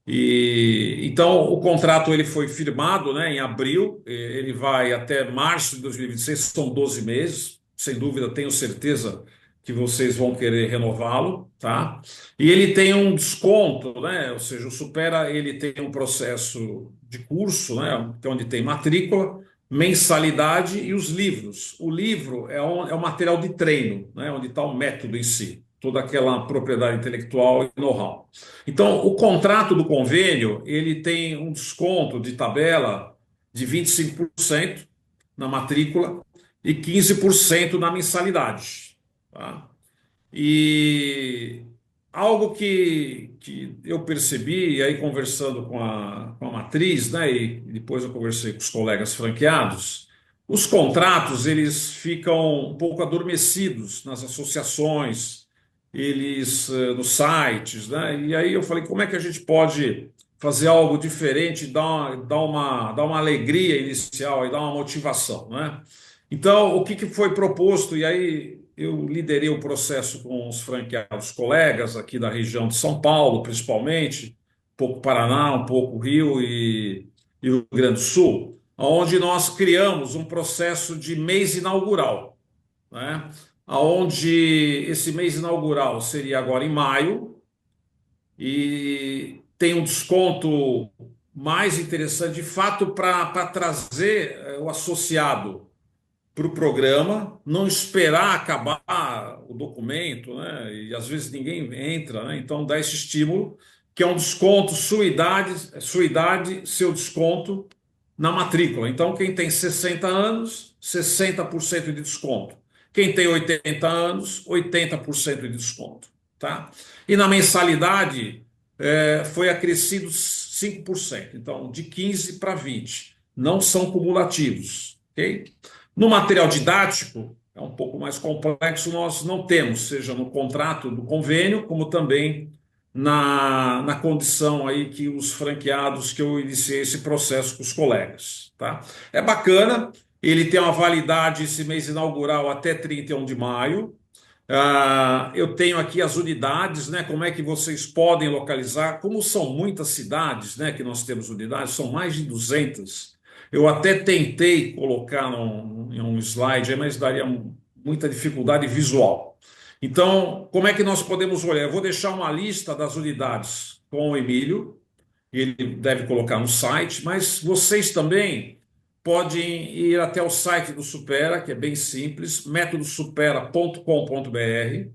S3: E então o contrato ele foi firmado, né, em abril, ele vai até março de 2026, são 12 meses, sem dúvida, tenho certeza que vocês vão querer renová-lo, tá? E ele tem um desconto, né? Ou seja, o Supera ele tem um processo de curso, né? Que é onde tem matrícula, mensalidade e os livros. O livro é um material de treino, né? Onde está o método em si, toda aquela propriedade intelectual e know-how. Então, o contrato do convênio ele tem um desconto de tabela de 25% na matrícula e 15% na mensalidade. Tá? E algo que eu percebi, e aí conversando com a matriz, né, e depois eu conversei com os colegas franqueados, os contratos eles ficam um pouco adormecidos nas associações, eles nos sites, né, e aí eu falei, como é que a gente pode fazer algo diferente, dar uma alegria inicial e dar uma motivação, né? Então, o que foi proposto, e aí eu liderei o processo com os franqueados colegas aqui da região de São Paulo, principalmente, um pouco Paraná, um pouco Rio e Rio Grande do Sul, onde nós criamos um processo de mês inaugural, né? Onde esse mês inaugural seria agora em maio, e tem um desconto mais interessante, de fato, para trazer o associado para o programa, não esperar acabar o documento, né? E às vezes ninguém entra, né? Então dá esse estímulo, que é um desconto, sua idade, seu desconto na matrícula. Então quem tem 60 anos, 60% de desconto. Quem tem 80 anos, 80% de desconto. Tá? E na mensalidade foi acrescido 5%, então de 15 para 20. Não são cumulativos, ok? No material didático, é um pouco mais complexo, nós não temos, seja no contrato do convênio, como também na condição aí que os franqueados, que eu iniciei esse processo com os colegas. Tá? É bacana, ele tem uma validade esse mês inaugural até 31 de maio, Eu tenho aqui as unidades, né? Como é que vocês podem localizar? Como são muitas cidades, né, que nós temos unidades, são mais de 200. Eu até tentei colocar em um slide, aí, mas daria muita dificuldade visual. Então, como é que nós podemos olhar? Eu vou deixar uma lista das unidades com o Emílio, e ele deve colocar no site, mas vocês também podem ir até o site do Supera, que é bem simples, métodosupera.com.br.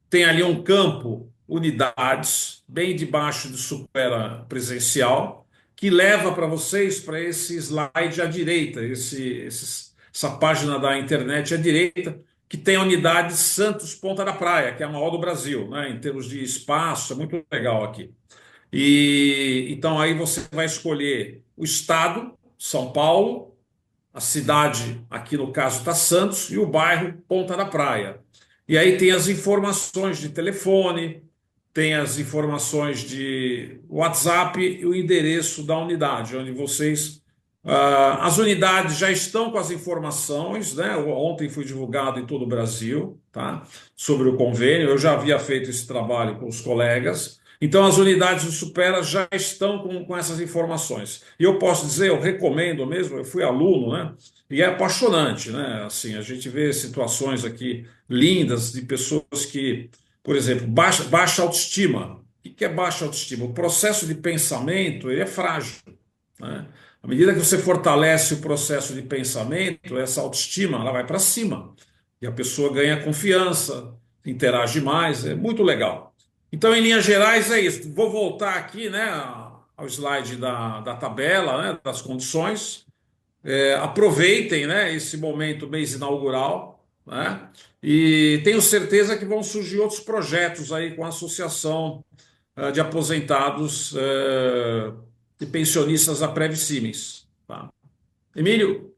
S3: Tem ali um campo unidades, bem debaixo do Supera presencial, que leva para vocês para esse slide à direita, essa página da internet à direita, que tem a unidade Santos Ponta da Praia, que é a maior do Brasil, né, em termos de espaço, é muito legal aqui. E então aí você vai escolher o estado, São Paulo, a cidade, aqui no caso está Santos, e o bairro Ponta da Praia. E aí tem as informações de telefone, tem as informações de WhatsApp e o endereço da unidade, onde vocês. As unidades já estão com as informações, né? Ontem foi divulgado em todo o Brasil, tá? Sobre o convênio. Eu já havia feito esse trabalho com os colegas. Então, as unidades do Supera já estão com essas informações. E eu posso dizer, eu recomendo mesmo, eu fui aluno, né? E é apaixonante, né? Assim, a gente vê situações aqui lindas de pessoas que, por exemplo, baixa autoestima. O que é baixa autoestima? O processo de pensamento, ele é frágil, né? À medida que você fortalece o processo de pensamento, essa autoestima ela vai para cima. E a pessoa ganha confiança, interage mais, é muito legal. Então, em linhas gerais, é isso. Vou voltar aqui, né, ao slide da tabela, né, das condições. Aproveitem, né, esse momento, mês inaugural, né, e tenho certeza que vão surgir outros projetos aí com a Associação de Aposentados e Pensionistas da Prev Siemens. Tá? Emílio?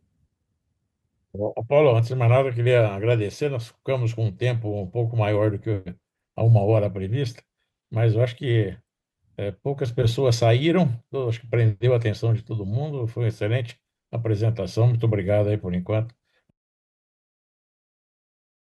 S1: Ô, Paulo, antes de mais nada, eu queria agradecer. Nós ficamos com um tempo um pouco maior do que a 1 hora prevista, mas eu acho que poucas pessoas saíram. Eu acho que prendeu a atenção de todo mundo. Foi uma excelente apresentação. Muito obrigado aí por enquanto.